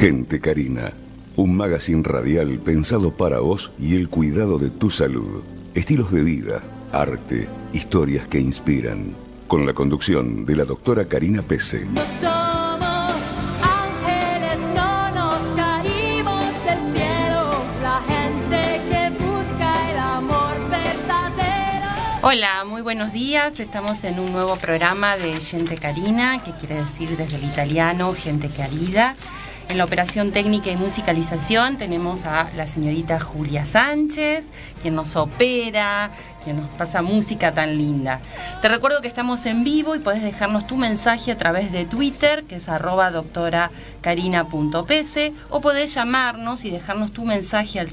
Gente Carina, un magazine radial pensado para vos y el cuidado de tu salud. Estilos de vida, arte, historias que inspiran. Con la conducción de la doctora Karina Pese. No somos ángeles, no nos caímos del cielo. La gente que busca el amor verdadero. Hola, muy buenos días. Estamos en un nuevo programa de Gente Carina, que quiere decir desde el italiano Gente Querida. En la operación técnica y musicalización tenemos a la señorita Julia Sánchez, quien nos opera, quien nos pasa música tan linda. Te recuerdo que estamos en vivo y podés dejarnos tu mensaje a través de Twitter, que es @doctoracarina.pese, o podés llamarnos y dejarnos tu mensaje al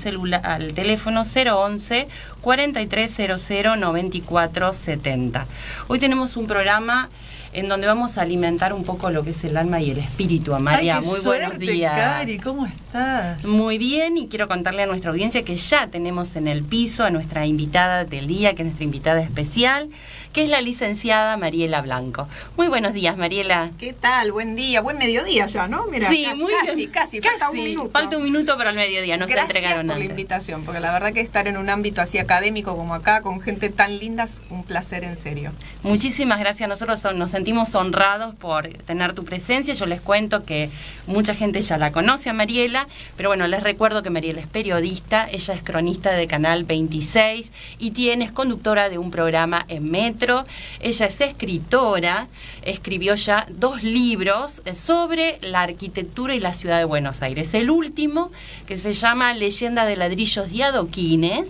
teléfono 011 4300 9470. Hoy tenemos un programa en donde vamos a alimentar un poco lo que es el alma y el espíritu. Amalia, Ay, qué muy suerte, buenos días. Cari, ¿cómo estás? Muy bien, y quiero contarle a nuestra audiencia que ya tenemos en el piso a nuestra invitada del día, que es nuestra invitada especial, que es la licenciada Mariela Blanco. Muy buenos días, Mariela. ¿Qué tal? Buen día, buen mediodía ya, ¿no? Mira, Sí, casi, muy bien. casi, falta un minuto. Falta un minuto para el mediodía, no se entregaron Gracias por la antes. invitación, porque la verdad que estar en un ámbito así académico como acá, con gente tan linda, es un placer en serio. Muchísimas gracias, nosotros nos sentimos honrados por tener tu presencia. Yo les cuento que mucha gente ya la conoce a Mariela, pero bueno, les recuerdo que Mariela es periodista, ella es cronista de Canal 26 y es conductora de un programa en Metro. Ella es escritora, escribió ya 2 libros sobre la arquitectura y la ciudad de Buenos Aires. El último, que se llama Leyenda de ladrillos y adoquines,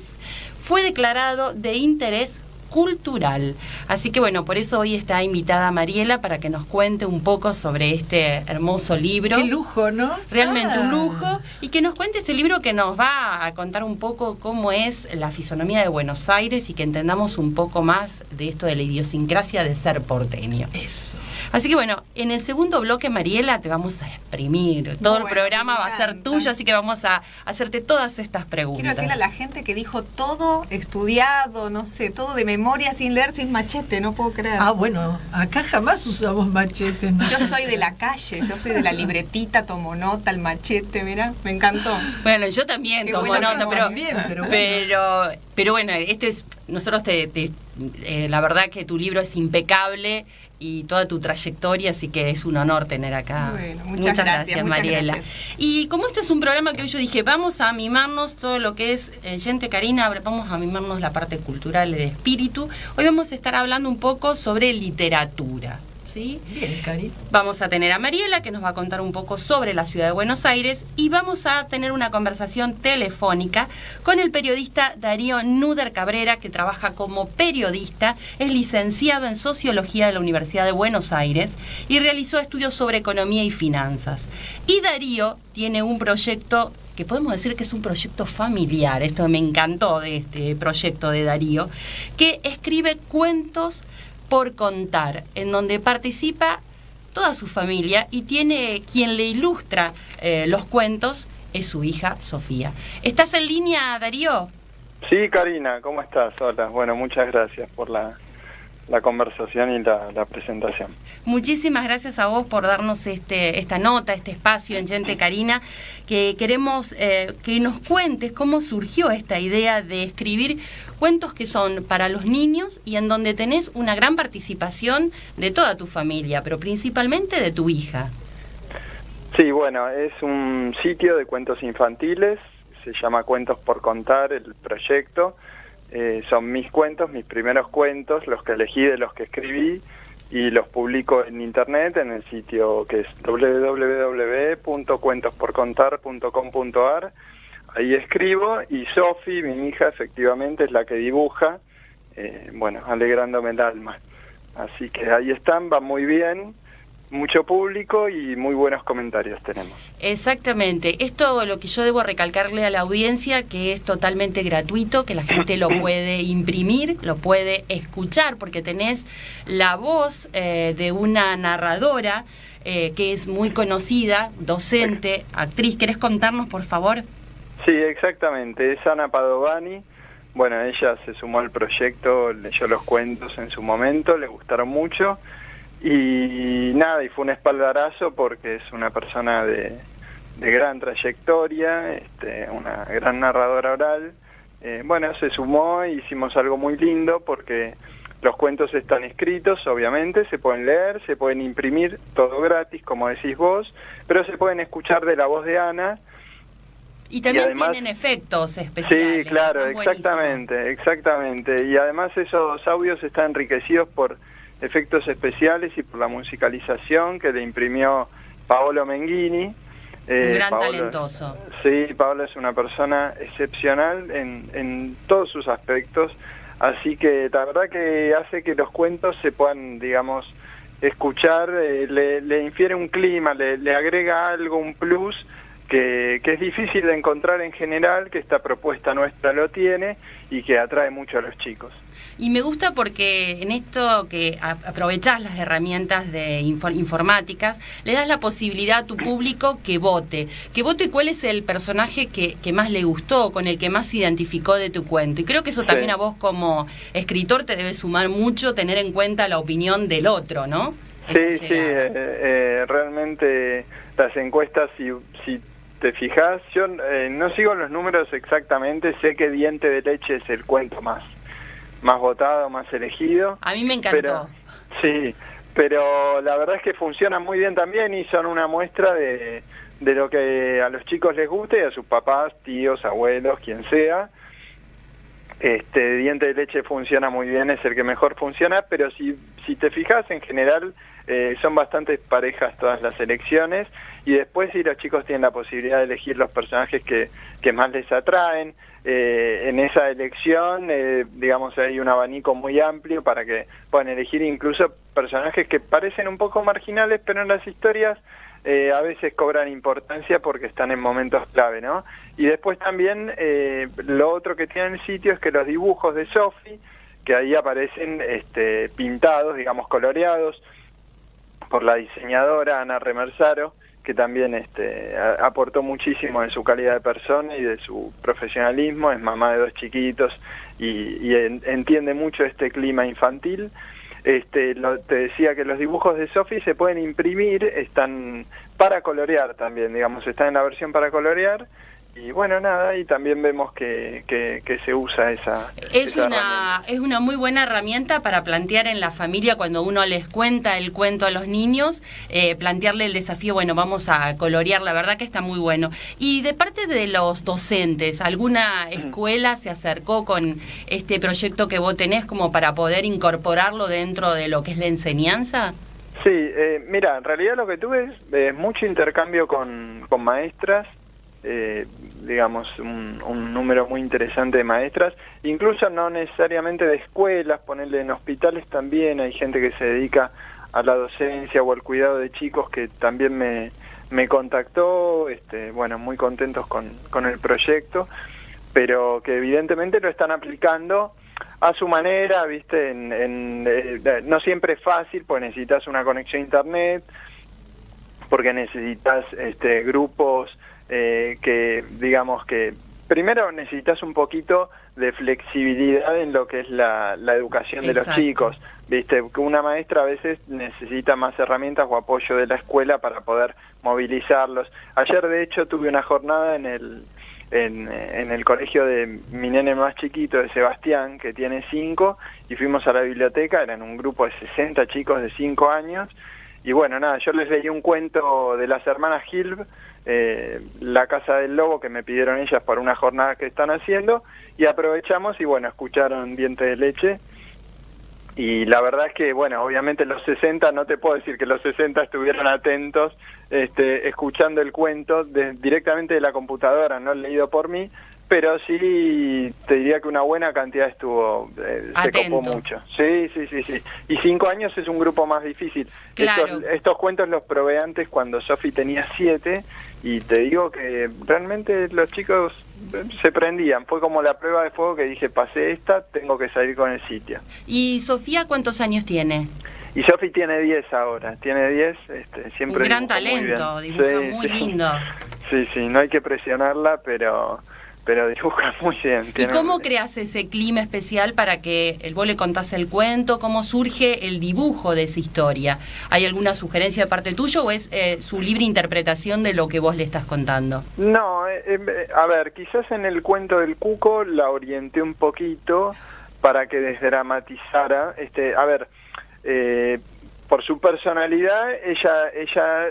fue declarado de interés cultural. Así que bueno, por eso hoy está invitada Mariela para que nos cuente un poco sobre este hermoso libro. Qué lujo, ¿no? Realmente un lujo. Y que nos cuente este libro que nos va a contar un poco cómo es la fisonomía de Buenos Aires y que entendamos un poco más de esto de la idiosincrasia de ser porteño. Eso. Así que bueno, en el segundo bloque, Mariela, te vamos a exprimir. Todo el programa va a ser tuyo, así que vamos a hacerte todas estas preguntas. Quiero decirle a la gente que dijo todo estudiado, no sé, todo de memoria, sin leer, sin machete, no puedo creer. Ah, bueno, acá jamás usamos machetes, ¿no? Yo soy de la calle, yo soy de la libretita, tomo nota, el machete, mira, me encantó. Bueno, yo también Qué tomo bueno, nota, pero bueno, nosotros la verdad que tu libro es impecable y toda tu trayectoria, así que es un honor tener acá. Bueno, muchas gracias, Mariela. Gracias. Y como esto es un programa que hoy yo dije, vamos a mimarnos todo lo que es Gente Carina, vamos a mimarnos la parte cultural, el espíritu. Hoy vamos a estar hablando un poco sobre literatura. ¿Sí? Bien, Cari. Vamos a tener a Mariela, que nos va a contar un poco sobre la ciudad de Buenos Aires, y vamos a tener una conversación telefónica con el periodista Darío Nuder Cabrera, que trabaja como periodista, es licenciado en Sociología de la Universidad de Buenos Aires y realizó estudios sobre economía y finanzas. Y Darío tiene un proyecto que podemos decir que es un proyecto familiar, esto me encantó de este proyecto de Darío, que escribe cuentos por contar, en donde participa toda su familia y tiene quien le ilustra los cuentos, es su hija Sofía. ¿Estás en línea, Darío? Sí, Karina, ¿cómo estás? Hola, bueno, muchas gracias por la conversación y la presentación. Muchísimas gracias a vos por darnos esta nota, este espacio en Gente Carina, que queremos que nos cuentes cómo surgió esta idea de escribir cuentos que son para los niños y en donde tenés una gran participación de toda tu familia, pero principalmente de tu hija. Sí, bueno, es un sitio de cuentos infantiles, se llama Cuentos por Contar, el proyecto. Son mis cuentos, mis primeros cuentos, los que elegí de los que escribí, y los publico en internet en el sitio que es www.cuentosporcontar.com.ar. Ahí escribo, y Sofi, mi hija, efectivamente es la que dibuja, bueno, alegrándome el alma. Así que ahí están, va muy bien, mucho público y muy buenos comentarios tenemos. Exactamente, esto lo que yo debo recalcarle a la audiencia, que es totalmente gratuito, que la gente lo puede imprimir, lo puede escuchar, porque tenés la voz de una narradora que es muy conocida, docente, actriz. ¿Querés contarnos, por favor? Sí, exactamente, es Ana Padovani. Bueno, ella se sumó al proyecto, leyó los cuentos en su momento, le gustaron mucho. Y nada, y fue un espaldarazo porque es una persona de de gran trayectoria, una gran narradora oral. Bueno, se sumó y hicimos algo muy lindo porque los cuentos están escritos, obviamente, se pueden leer, se pueden imprimir, todo gratis, como decís vos, pero se pueden escuchar de la voz de Ana. Y también además, tienen efectos especiales. Sí, claro, están buenísimos. exactamente. Y además esos audios están enriquecidos por efectos especiales y por la musicalización que le imprimió Paolo Menghini. Un gran Paolo, talentoso. Sí, Paolo es una persona excepcional en todos sus aspectos, así que la verdad que hace que los cuentos se puedan, digamos, escuchar, le infiere un clima, le agrega algo, un plus, que es difícil de encontrar en general, que esta propuesta nuestra lo tiene y que atrae mucho a los chicos. Y me gusta porque en esto que aprovechás las herramientas de informáticas, le das la posibilidad a tu público que vote cuál es el personaje que más le gustó, con el que más se identificó de tu cuento. Y creo que eso también a vos como escritor te debe sumar mucho, tener en cuenta la opinión del otro, ¿no? Sí, realmente las encuestas, si te fijas, yo no sigo los números exactamente, sé que Diente de Leche es el cuento más votado, más elegido. A mí me encantó. Pero la verdad es que funciona muy bien también y son una muestra de lo que a los chicos les gusta y a sus papás, tíos, abuelos, quien sea. Diente de Leche funciona muy bien, es el que mejor funciona, pero si te fijas, en general son bastante parejas todas las elecciones, y después sí los chicos tienen la posibilidad de elegir los personajes que más les atraen. En esa elección, digamos, hay un abanico muy amplio para que puedan elegir incluso personajes que parecen un poco marginales, pero en las historias a veces cobran importancia porque están en momentos clave, ¿no? Y después también lo otro que tiene el sitio es que los dibujos de Sofi, que ahí aparecen pintados, digamos, coloreados por la diseñadora Ana Remersaro, que también aportó muchísimo de su calidad de persona y de su profesionalismo, es mamá de 2 chiquitos y entiende mucho este clima infantil. Te decía que los dibujos de Sofi se pueden imprimir, están para colorear también, digamos, están en la versión para colorear. Y bueno, nada, y también vemos que se usa esa herramienta. Es una muy buena herramienta para plantear en la familia cuando uno les cuenta el cuento a los niños, plantearle el desafío, bueno, vamos a colorear, la verdad que está muy bueno. Y de parte de los docentes, ¿alguna escuela se acercó con este proyecto que vos tenés como para poder incorporarlo dentro de lo que es la enseñanza? Sí, mira, en realidad lo que tuve es mucho intercambio con maestras, digamos, un número muy interesante de maestras, incluso no necesariamente de escuelas, ponerle en hospitales también, hay gente que se dedica a la docencia o al cuidado de chicos que también me contactó, bueno, muy contentos con el proyecto, pero que evidentemente lo están aplicando a su manera, ¿viste? No siempre es fácil, pues necesitas una conexión a internet, porque necesitas grupos que, digamos que, primero necesitas un poquito de flexibilidad en lo que es la educación de los chicos, ¿viste? Que una maestra a veces necesita más herramientas o apoyo de la escuela para poder movilizarlos. Ayer, de hecho, tuve una jornada en el colegio de mi nene más chiquito, de Sebastián, que tiene 5, y fuimos a la biblioteca, eran un grupo de 60 chicos de 5 años, y bueno, nada, yo les leí un cuento de las hermanas Hilb, La Casa del Lobo, que me pidieron ellas para una jornada que están haciendo, y aprovechamos y bueno, escucharon Diente de Leche, y la verdad es que, bueno, obviamente los 60, no te puedo decir que los 60 estuvieron atentos, escuchando el cuento directamente de la computadora, no leído por mí, pero sí te diría que una buena cantidad estuvo, se copó mucho. Sí. Y 5 años es un grupo más difícil. Claro. Estos cuentos los probé antes cuando Sofi tenía 7, y te digo que realmente los chicos se prendían. Fue como la prueba de fuego que dije, pasé esta, tengo que salir con el sitio. ¿Y Sofía cuántos años tiene? Y Sofi tiene 10 ahora, tiene 10, siempre... Un gran talento, dibuja muy lindo. Sí, no hay que presionarla, pero pero dibujan muy bien. ¿Y cómo creas ese clima especial para que vos le contás el cuento? ¿Cómo surge el dibujo de esa historia? ¿Hay alguna sugerencia de parte tuya o es su libre interpretación de lo que vos le estás contando? No, a ver, quizás en el cuento del cuco la orienté un poquito para que desdramatizara, por su personalidad, ella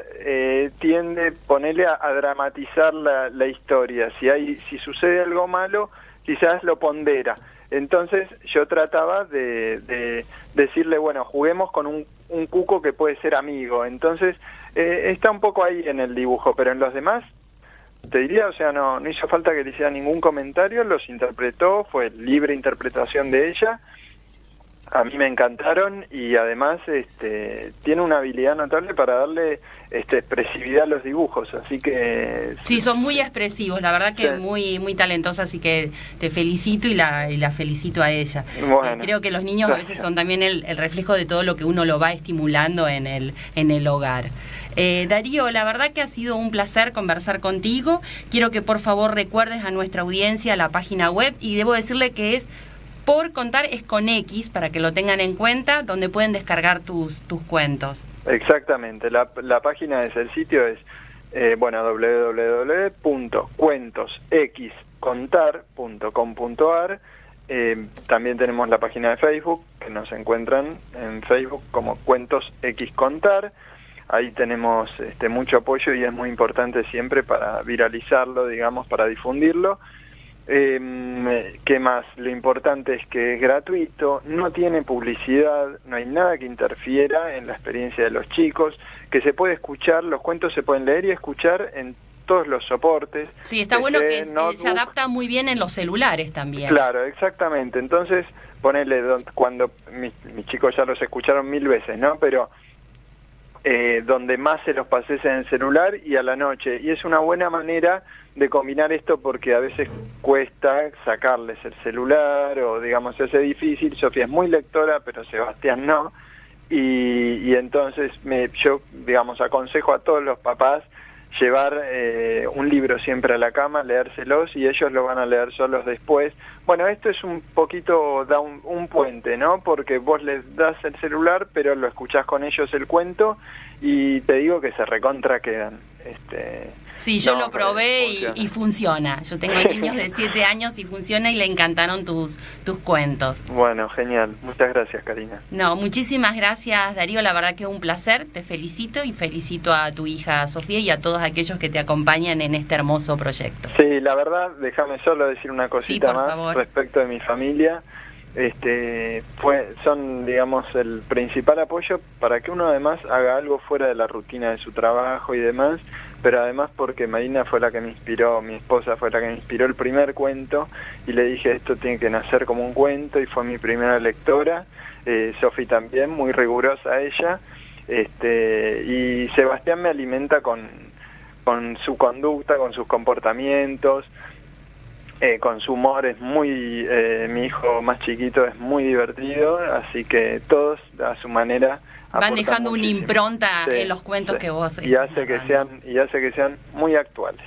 tiende, ponerle a dramatizar la historia. Si sucede algo malo, quizás lo pondera. Entonces yo trataba de decirle, bueno, juguemos con un cuco que puede ser amigo. Entonces está un poco ahí en el dibujo, pero en los demás, te diría, o sea, no hizo falta que le hiciera ningún comentario, los interpretó, fue libre interpretación de ella. A mí me encantaron y además tiene una habilidad notable para darle expresividad a los dibujos, así que... Sí, son muy expresivos, la verdad que muy muy talentosa, así que te felicito y la felicito a ella. Bueno, creo que los niños gracias. A veces son también el reflejo de todo lo que uno lo va estimulando en el hogar. Darío, la verdad que ha sido un placer conversar contigo. Quiero que por favor recuerdes a nuestra audiencia la página web y debo decirle que es Por Contar, es con X, para que lo tengan en cuenta, donde pueden descargar tus cuentos. Exactamente, la página el sitio es www.cuentosxcontar.com.ar. También tenemos la página de Facebook, que nos encuentran en Facebook como Cuentos X Contar. Ahí tenemos mucho apoyo y es muy importante siempre para viralizarlo, digamos, para difundirlo. ¿Qué más? Lo importante es que es gratuito, no tiene publicidad, no hay nada que interfiera en la experiencia de los chicos, que se puede escuchar, los cuentos se pueden leer y escuchar en todos los soportes. Sí, está bueno que se adapta muy bien en los celulares también. Claro, exactamente. Entonces, ponele, cuando mis chicos ya los escucharon 1000 veces, ¿no? Pero donde más se los pases en el celular y a la noche. Y es una buena manera de combinar esto porque a veces cuesta sacarles el celular o, digamos, se hace difícil. Sofía es muy lectora, pero Sebastián no. Y entonces yo, digamos, aconsejo a todos los papás llevar un libro siempre a la cama, leérselos y ellos lo van a leer solos después. Bueno, esto es un poquito, da un puente, ¿no? Porque vos les das el celular, pero lo escuchás con ellos el cuento y te digo que se recontra quedan. Sí, yo lo probé y funciona. Yo tengo niños de 7 años y funciona y le encantaron tus cuentos. Bueno, genial. Muchas gracias, Karina. No, muchísimas gracias, Darío. La verdad que es un placer. Te felicito y felicito a tu hija Sofía y a todos aquellos que te acompañan en este hermoso proyecto. Sí, la verdad, déjame solo decir una cosita más favor. Respecto de mi familia. Son, digamos, el principal apoyo para que uno además haga algo fuera de la rutina de su trabajo y demás, pero además porque Marina fue la que me inspiró, mi esposa fue la que me inspiró el primer cuento y le dije esto tiene que nacer como un cuento y fue mi primera lectora. Sofi también, muy rigurosa ella, y Sebastián me alimenta con su conducta, con sus comportamientos, con su humor. Es muy, mi hijo más chiquito es muy divertido, así que todos a su manera van dejando una impronta en los cuentos que vos y hace que sean muy actuales.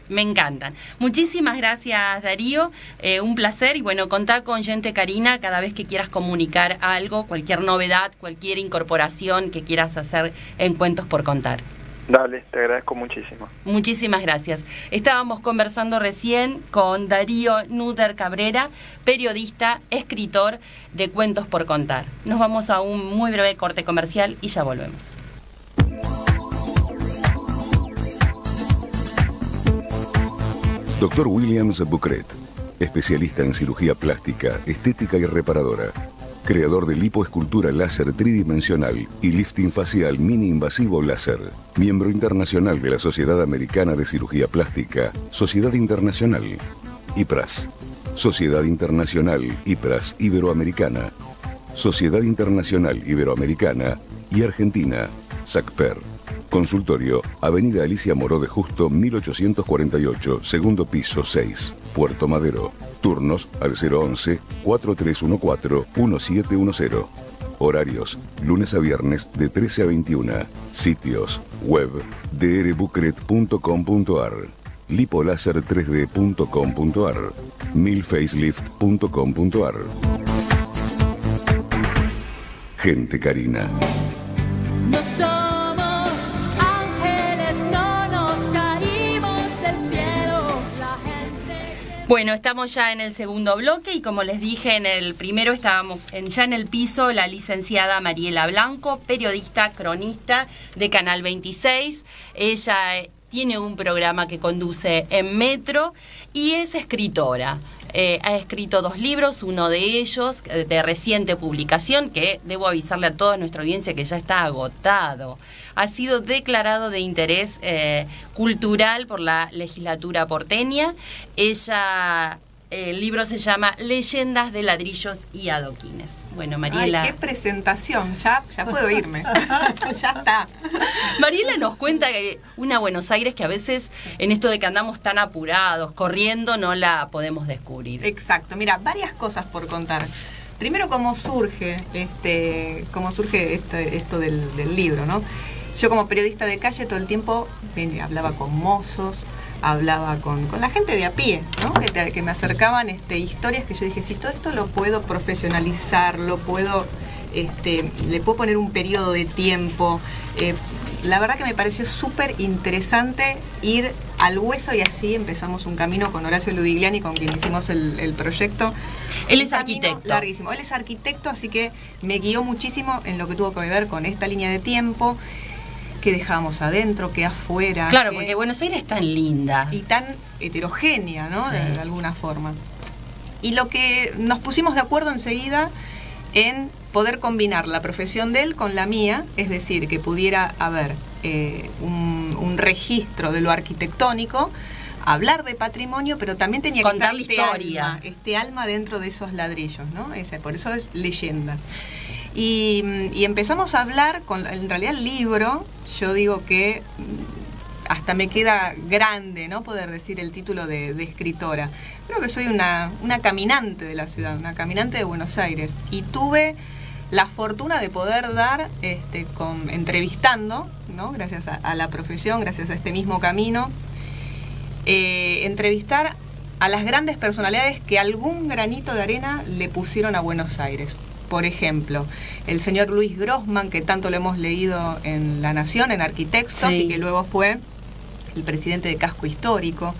Me encantan. Muchísimas gracias, Darío. Un placer y bueno, contá con Gente Karina cada vez que quieras comunicar algo, cualquier novedad, cualquier incorporación que quieras hacer en Cuentos por Contar. Dale, te agradezco muchísimo. Muchísimas gracias. Estábamos conversando recién con Darío Nuder Cabrera, periodista, escritor de Cuentos por Contar. Nos vamos a un muy breve corte comercial y ya volvemos. Dr. Williams Bucret, especialista en cirugía plástica, estética y reparadora. Creador de lipoescultura láser tridimensional y lifting facial mini invasivo láser. Miembro internacional de la Sociedad Americana de Cirugía Plástica, Sociedad Internacional, IPRAS. Sociedad Internacional IPRAS Iberoamericana. Sociedad Internacional Iberoamericana y Argentina, SACPER. Consultorio, Avenida Alicia Moró de Justo, 1848, segundo piso 6, Puerto Madero. Turnos al 011-4314-1710. Horarios, lunes a viernes de 13 a 21. Sitios, web, drbucret.com.ar. lipolaser3d.com.ar, milfacelift.com.ar. Gente Carina. No somos ángeles, no nos caímos del cielo. La gente. Bueno, estamos ya en el segundo bloque y como les dije en el primero estábamos ya en el piso la licenciada Mariela Blanco, periodista, cronista de Canal 26. Ella tiene un programa que conduce en Metro y es escritora. Ha escrito 2 libros, uno de ellos de reciente publicación, que debo avisarle a toda nuestra audiencia que ya está agotado. Ha sido declarado de interés cultural por la legislatura porteña. El libro se llama Leyendas de ladrillos y adoquines. Bueno, Mariela... Ay, qué presentación, ya puedo irme. Ya está. Mariela nos cuenta que una Buenos Aires que a veces en esto de que andamos tan apurados, corriendo, no la podemos descubrir. Exacto, mira, varias cosas por contar. Primero, cómo surge esto del libro, ¿no? Yo como periodista de calle todo el tiempo hablaba con mozos, hablaba con la gente de a pie, ¿no? Que me acercaban historias que yo dije, si todo esto lo puedo profesionalizar, le puedo poner un periodo de tiempo. La verdad que me pareció súper interesante ir al hueso y así empezamos un camino con Horacio Ludigliani, con quien hicimos el proyecto. Él es arquitecto. Larguísimo. Él es arquitecto, así que me guió muchísimo en lo que tuvo que ver con esta línea de tiempo, que dejábamos adentro, que afuera. Claro, porque Buenos Aires es tan linda. Y tan heterogénea, ¿no? Sí. De alguna forma. Y lo que nos pusimos de acuerdo enseguida en poder combinar la profesión de él con la mía, es decir, que pudiera haber un registro de lo arquitectónico, hablar de patrimonio, pero también tenía que contar estar la historia. Este alma dentro de esos ladrillos, ¿no? Por eso es Leyendas. Y empezamos a hablar, en realidad el libro, yo digo que hasta me queda grande, ¿no? Poder decir el título de escritora. Creo que soy una caminante de la ciudad, una caminante de Buenos Aires. Y tuve la fortuna de poder dar, entrevistando, ¿no? Gracias a la profesión, gracias a este mismo camino, entrevistar a las grandes personalidades que algún granito de arena le pusieron a Buenos Aires. Por ejemplo, el señor Luis Grossman, que tanto lo hemos leído en La Nación, en Arquitectos, sí, y que luego fue el presidente de Casco Histórico.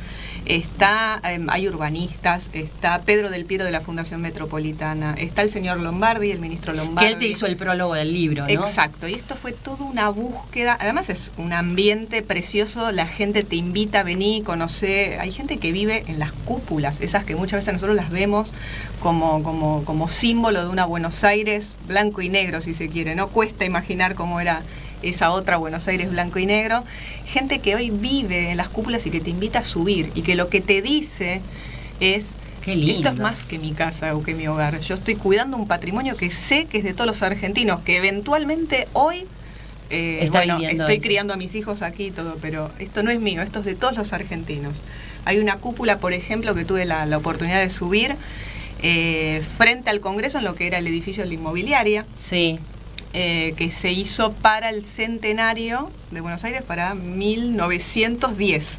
Hay urbanistas, está Pedro del Piero de la Fundación Metropolitana, está el señor Lombardi, el ministro Lombardi. Que él te hizo el prólogo del libro, ¿no? Exacto, y esto fue toda una búsqueda. Además es un ambiente precioso, la gente te invita a venir, conocer. Hay gente que vive en las cúpulas, esas que muchas veces nosotros las vemos como símbolo de una Buenos Aires blanco y negro, si se quiere. No cuesta imaginar cómo era esa otra Buenos Aires blanco y negro. Gente que hoy vive en las cúpulas y que te invita a subir y que lo que te dice es: qué lindo, esto es más que mi casa o que mi hogar. Yo estoy cuidando un patrimonio que sé que es de todos los argentinos, que eventualmente hoy estoy criando a mis hijos aquí y todo, pero esto no es mío, esto es de todos los argentinos. Hay una cúpula, por ejemplo, que tuve la oportunidad de subir frente al Congreso, en lo que era el edificio de la inmobiliaria. Sí. Que se hizo para el centenario de Buenos Aires, para 1910.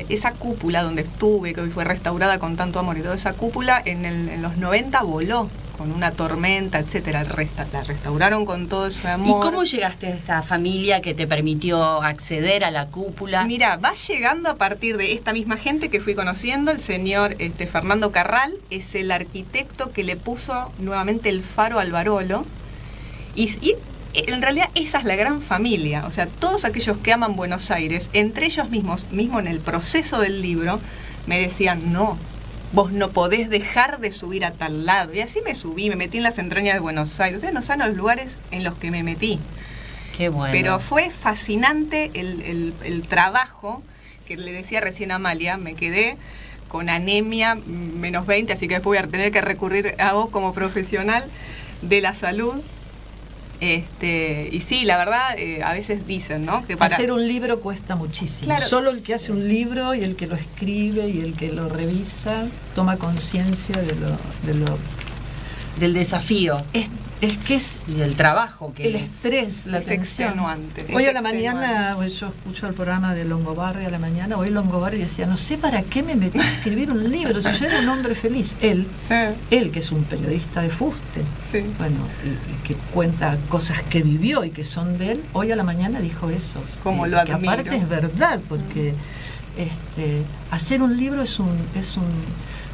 Esa cúpula donde estuve, que hoy fue restaurada con tanto amor, y toda esa cúpula en los 90 voló con una tormenta, etcétera. La restauraron con todo ese amor. ¿Y cómo llegaste a esta familia que te permitió acceder a la cúpula? Mira, va llegando a partir de esta misma gente que fui conociendo. El señor Fernando Carral es el arquitecto que le puso nuevamente el faro al Barolo. Y en realidad esa es la gran familia, o sea, todos aquellos que aman Buenos Aires, entre ellos mismos, mismo en el proceso del libro, me decían: no, vos no podés dejar de subir a tal lado. Y así me subí, me metí en las entrañas de Buenos Aires. Ustedes no saben los lugares en los que me metí. Qué bueno. Pero fue fascinante el trabajo, que le decía recién a Amalia, me quedé con anemia -20, así que después voy a tener que recurrir a vos como profesional de la salud. Y sí, la verdad, a veces dicen, ¿no? Que para hacer un libro cuesta muchísimo. Claro. Solo el que hace un libro y el que lo escribe y el que lo revisa toma conciencia de lo del desafío. Es que es Y del trabajo que el estrés, la Es tensión. extenuante. Hoy Es a la mañana, yo escucho el programa de Longobardi a la mañana, hoy Longobardi decía, no sé para qué me metí a escribir un libro, si yo era un hombre feliz. Él que es un periodista de fuste, Sí. bueno, y que cuenta cosas que vivió y que son de él, hoy a la mañana dijo eso. Como lo que admiro. aparte es verdad, porque hacer un libro es un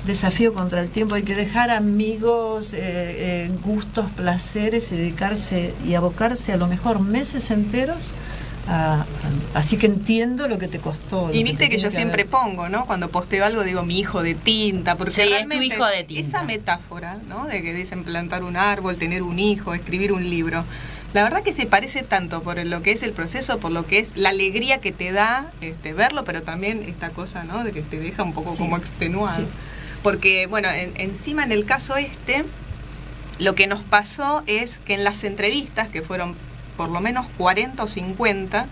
desafío contra el tiempo. Hay que dejar amigos, gustos, placeres, y dedicarse y abocarse a lo mejor meses enteros. Así que entiendo lo que te costó. Y viste que yo siempre pongo, ¿no? Cuando posteo algo digo mi hijo de tinta, porque Sí, es tu realmente hijo de tinta. esa metáfora, ¿no? De que dicen plantar un árbol, tener un hijo, escribir un libro. La verdad que se parece tanto por lo que es el proceso, por lo que es la alegría que te da verlo, pero también esta cosa, ¿no? De que te deja un poco Sí, como extenuado. sí. Porque, bueno, encima en el caso lo que nos pasó es que en las entrevistas, que fueron por lo menos 40 o 50,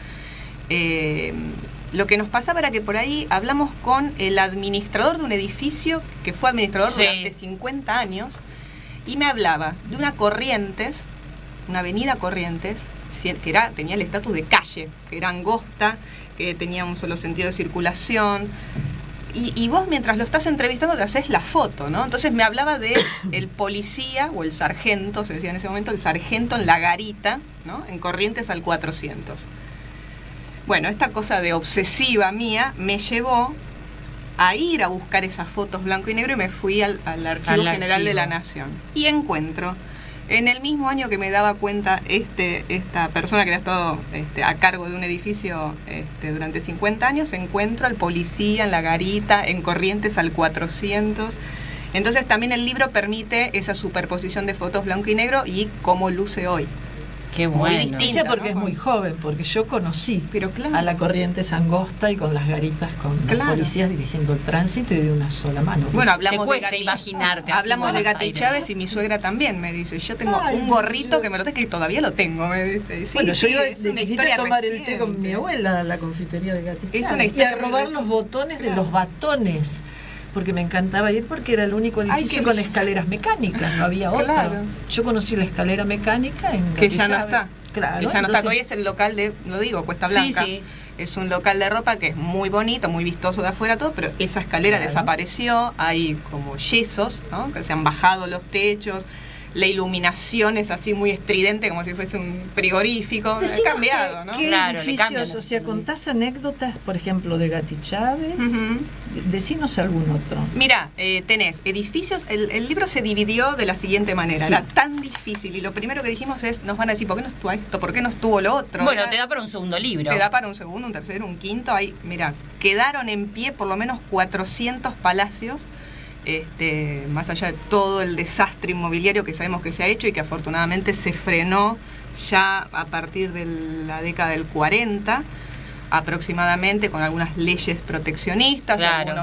lo que nos pasaba era que por ahí hablamos con el administrador de un edificio, que fue administrador Sí. durante 50 años, y me hablaba de una Corrientes, una avenida Corrientes, que tenía el estatus de calle, que era angosta, que tenía un solo sentido de circulación. Y vos mientras lo estás entrevistando te haces la foto, ¿no? Entonces me hablaba de el policía o el sargento, se decía en ese momento, el sargento en la garita, ¿no? En Corrientes al 400. Bueno, esta cosa de obsesiva mía me llevó a ir a buscar esas fotos blanco y negro y me fui al Archivo General de la Nación. Y encuentro, en el mismo año que me daba cuenta esta persona que había estado a cargo de un edificio durante 50 años, encuentro al policía en la garita, en Corrientes al 400. Entonces también el libro permite esa superposición de fotos blanco y negro y cómo luce hoy. Qué Muy bueno. distinto. Ella porque ¿no? es muy joven, porque yo conocí Pero claro. a la Corrientes angosta y con las garitas, con los Claro. policías dirigiendo el tránsito y de una sola mano. Bueno, Te hablamos de cuesta Gati, imaginarte así hablamos en de Buenos Gati Aires. Chávez y mi suegra también me dice, yo tengo Ay, un gorrito yo- que me lo tengo, que todavía lo tengo, me dice. Y sí, bueno, yo sí, iba es de una chiquita historia a tomar el té reciente. con mi abuela a la confitería de Gati Es Chávez, una y historia a muy robar reciente. los botones de Claro. los batones, porque me encantaba ir porque era el único edificio qué con lindo. escaleras mecánicas, no había otra. Claro. Yo conocí la escalera mecánica en Que Gati ya no Chávez. está. Claro, Que ya no entonces- está. Hoy es el local de, lo digo, Cuesta Blanca. Sí, sí. Es un local de ropa que es muy bonito, muy vistoso de afuera todo, pero esa escalera Claro. desapareció. Hay como yesos, ¿no? Que se han bajado los techos. La iluminación es así muy estridente, como si fuese un frigorífico. Decinos Ha cambiado, ¿no? ¿qué Claro, le edificios, cambian o los- sea, contás anécdotas, por ejemplo, de Gati Chávez? Ujú. Decinos algún otro. Mira, tenés edificios, el libro se dividió de la siguiente manera, Sí. era tan difícil y lo primero que dijimos es, nos van a decir, ¿por qué no estuvo esto? ¿Por qué no estuvo lo otro? Bueno, Era- te da para un segundo libro. te da para un segundo, un tercero, un quinto, ahí, mira, quedaron en pie por lo menos 400 palacios, más allá de todo el desastre inmobiliario que sabemos que se ha hecho y que afortunadamente se frenó ya a partir de la década del 40 aproximadamente, con algunas leyes proteccionistas, Claro.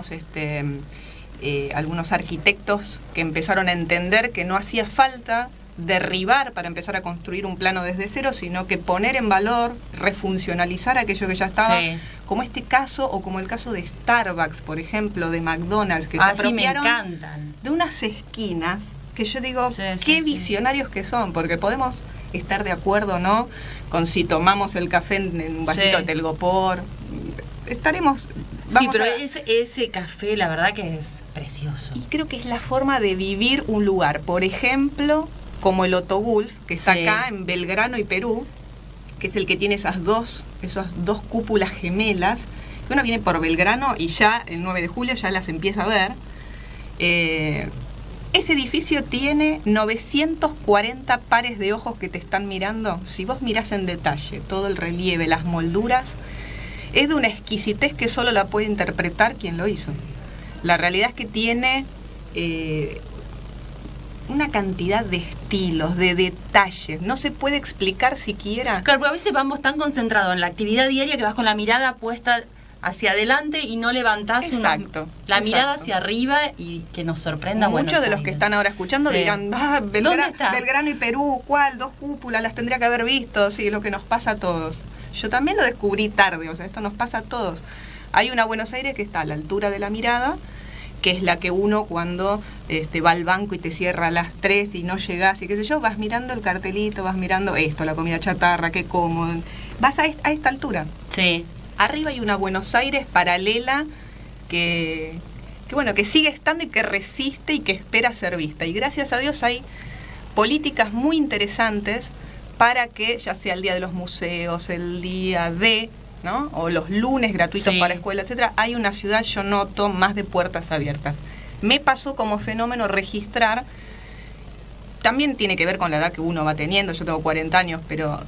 algunos arquitectos que empezaron a entender que no hacía falta derribar para empezar a construir un plano desde cero, sino que poner en valor, refuncionalizar aquello que ya estaba, Sí. como este caso o como el caso de Starbucks, por ejemplo, de McDonald's, que se Ah, sí, me apropiaron encantan. de unas esquinas que yo digo, Sí, sí, qué sí. visionarios que son, porque podemos estar de acuerdo o no con si tomamos el café en un vasito Sí. de telgopor, estaremos... Sí, vamos pero a- ese café, la verdad que es precioso. Y creo que es la forma de vivir un lugar. Por ejemplo, como el Otto Wolf, que está Sí. acá en Belgrano y Perú, que es el que tiene esas dos cúpulas gemelas, que uno viene por Belgrano y ya el 9 de julio ya las empieza a ver. Ese edificio tiene 940 pares de ojos que te están mirando. Si vos mirás en detalle todo el relieve, las molduras, es de una exquisitez que solo la puede interpretar quien lo hizo. La realidad es que tiene una cantidad de estilos, de detalles. No se puede explicar siquiera. Claro, porque a veces vamos tan concentrados en la actividad diaria que vas con la mirada puesta hacia adelante y no levantás Exacto, la mirada exacto. hacia arriba y que nos sorprenda. Muchos Buenos de los que Aires. están ahora escuchando Sí. dirán, ¿Dónde está? Belgrano y Perú, ¿cuál? 2 cúpulas, las tendría que haber visto. Sí, lo que nos pasa a todos. Yo también lo descubrí tarde, o sea, esto nos pasa a todos. Hay una Buenos Aires que está a la altura de la mirada, que es la que uno cuando va al banco y te cierra a las 3 y no llegás y qué sé yo, vas mirando el cartelito, vas mirando esto, la comida chatarra, qué como. Vas a esta altura. Sí. Arriba hay una Buenos Aires paralela que bueno, que sigue estando y que resiste y que espera ser vista. Y gracias a Dios hay políticas muy interesantes para que, ya sea el día de los museos, el día de, ¿no? O los lunes gratuitos Sí. para escuela, etcétera, hay una ciudad, yo noto, más de puertas abiertas. Me pasó como fenómeno registrar, también tiene que ver con la edad que uno va teniendo, yo tengo 40 años, pero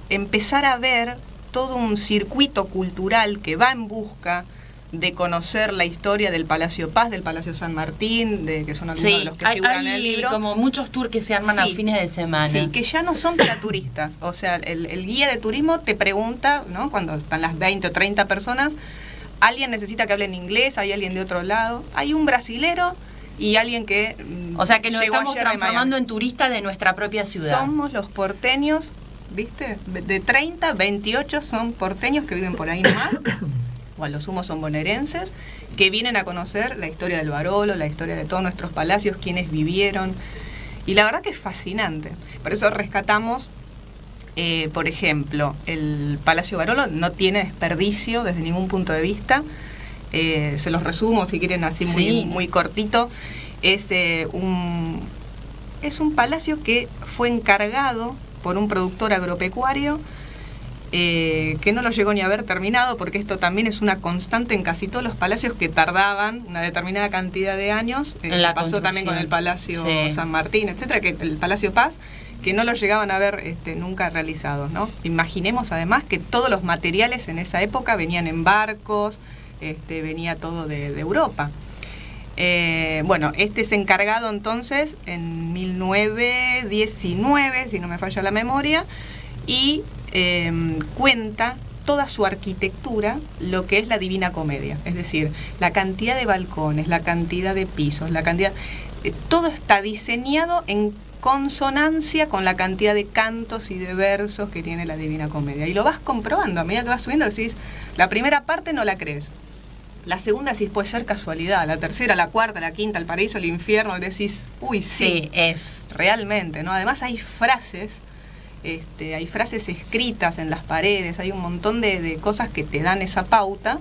empezar a ver todo un circuito cultural que va en busca de conocer la historia del Palacio Paz, del Palacio San Martín, que son algunos de Sí, los que hay, figuran en el libro. como muchos tours que se arman a Sí. fines de semana. Sí, que ya no son para turistas. O sea, el guía de turismo te pregunta, ¿no? Cuando están las 20 o 30 personas, alguien necesita que hablen inglés, hay alguien de otro lado, hay un brasilero y alguien que O sea que nos llegó estamos ayer de transformando Miami. en turistas de nuestra propia ciudad. Somos los porteños, ¿viste? De 30, 28 son porteños que viven por ahí nomás, o a lo sumo son bonaerenses, que vienen a conocer la historia del Barolo, la historia de todos nuestros palacios, quienes vivieron. Y la verdad que es fascinante. Por eso rescatamos, por ejemplo, el Palacio Barolo no tiene desperdicio desde ningún punto de vista. Se los resumo si quieren así Sí. muy cortito. Es un palacio que fue encargado por un productor agropecuario que no lo llegó ni a haber terminado, porque esto también es una constante en casi todos los palacios que tardaban una determinada cantidad de años. En la pasó también con el Palacio Sí. San Martín, etcétera, que el Palacio Paz, que no lo llegaban a ver nunca realizados, ¿no? Imaginemos además que todos los materiales en esa época venían en barcos, venía todo de Europa. Bueno, este es encargado entonces en 1919, si no me falla la memoria, y cuenta toda su arquitectura, lo que es la Divina Comedia, es decir, la cantidad de balcones, la cantidad de pisos, la cantidad, todo está diseñado en consonancia con la cantidad de cantos y de versos que tiene la Divina Comedia, y lo vas comprobando a medida que vas subiendo. Decís, la primera parte no la crees, la segunda decís puede ser casualidad, la tercera, la cuarta, la quinta, el paraíso, el infierno, y decís, uy, Sí, es. realmente, ¿no? Además hay frases escritas en las paredes, hay un montón de cosas que te dan esa pauta.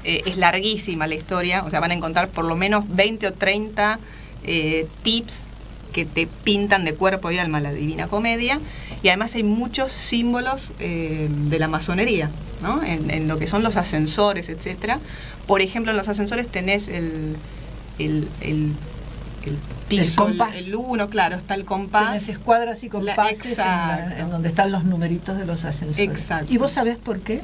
Es larguísima la historia, o sea, van a encontrar por lo menos 20 o 30 tips que te pintan de cuerpo y alma la Divina Comedia, y además hay muchos símbolos de la masonería, ¿no? En lo que son los ascensores, etcétera. Por ejemplo, en los ascensores tenés el piso, El compás. el 1, claro, está el compás. Tenés escuadras y compases Exacto. en donde están los numeritos de los ascensores. Exacto. ¿Y vos sabés por qué?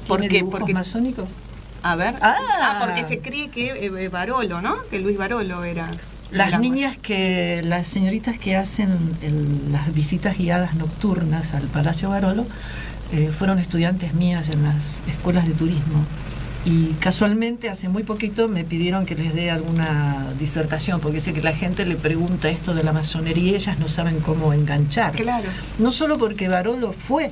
¿Por ¿Tiene qué? dibujos Porque- masónicos? A ver. Ah. Porque se cree que Barolo, ¿no? Que Luis Barolo era. Las era- las señoritas que hacen las visitas guiadas nocturnas al Palacio Barolo fueron estudiantes mías en las escuelas de turismo. Y casualmente hace muy poquito me pidieron que les dé alguna disertación, porque sé que la gente le pregunta esto de la masonería y ellas no saben cómo enganchar. Claro. No solo porque Barolo fue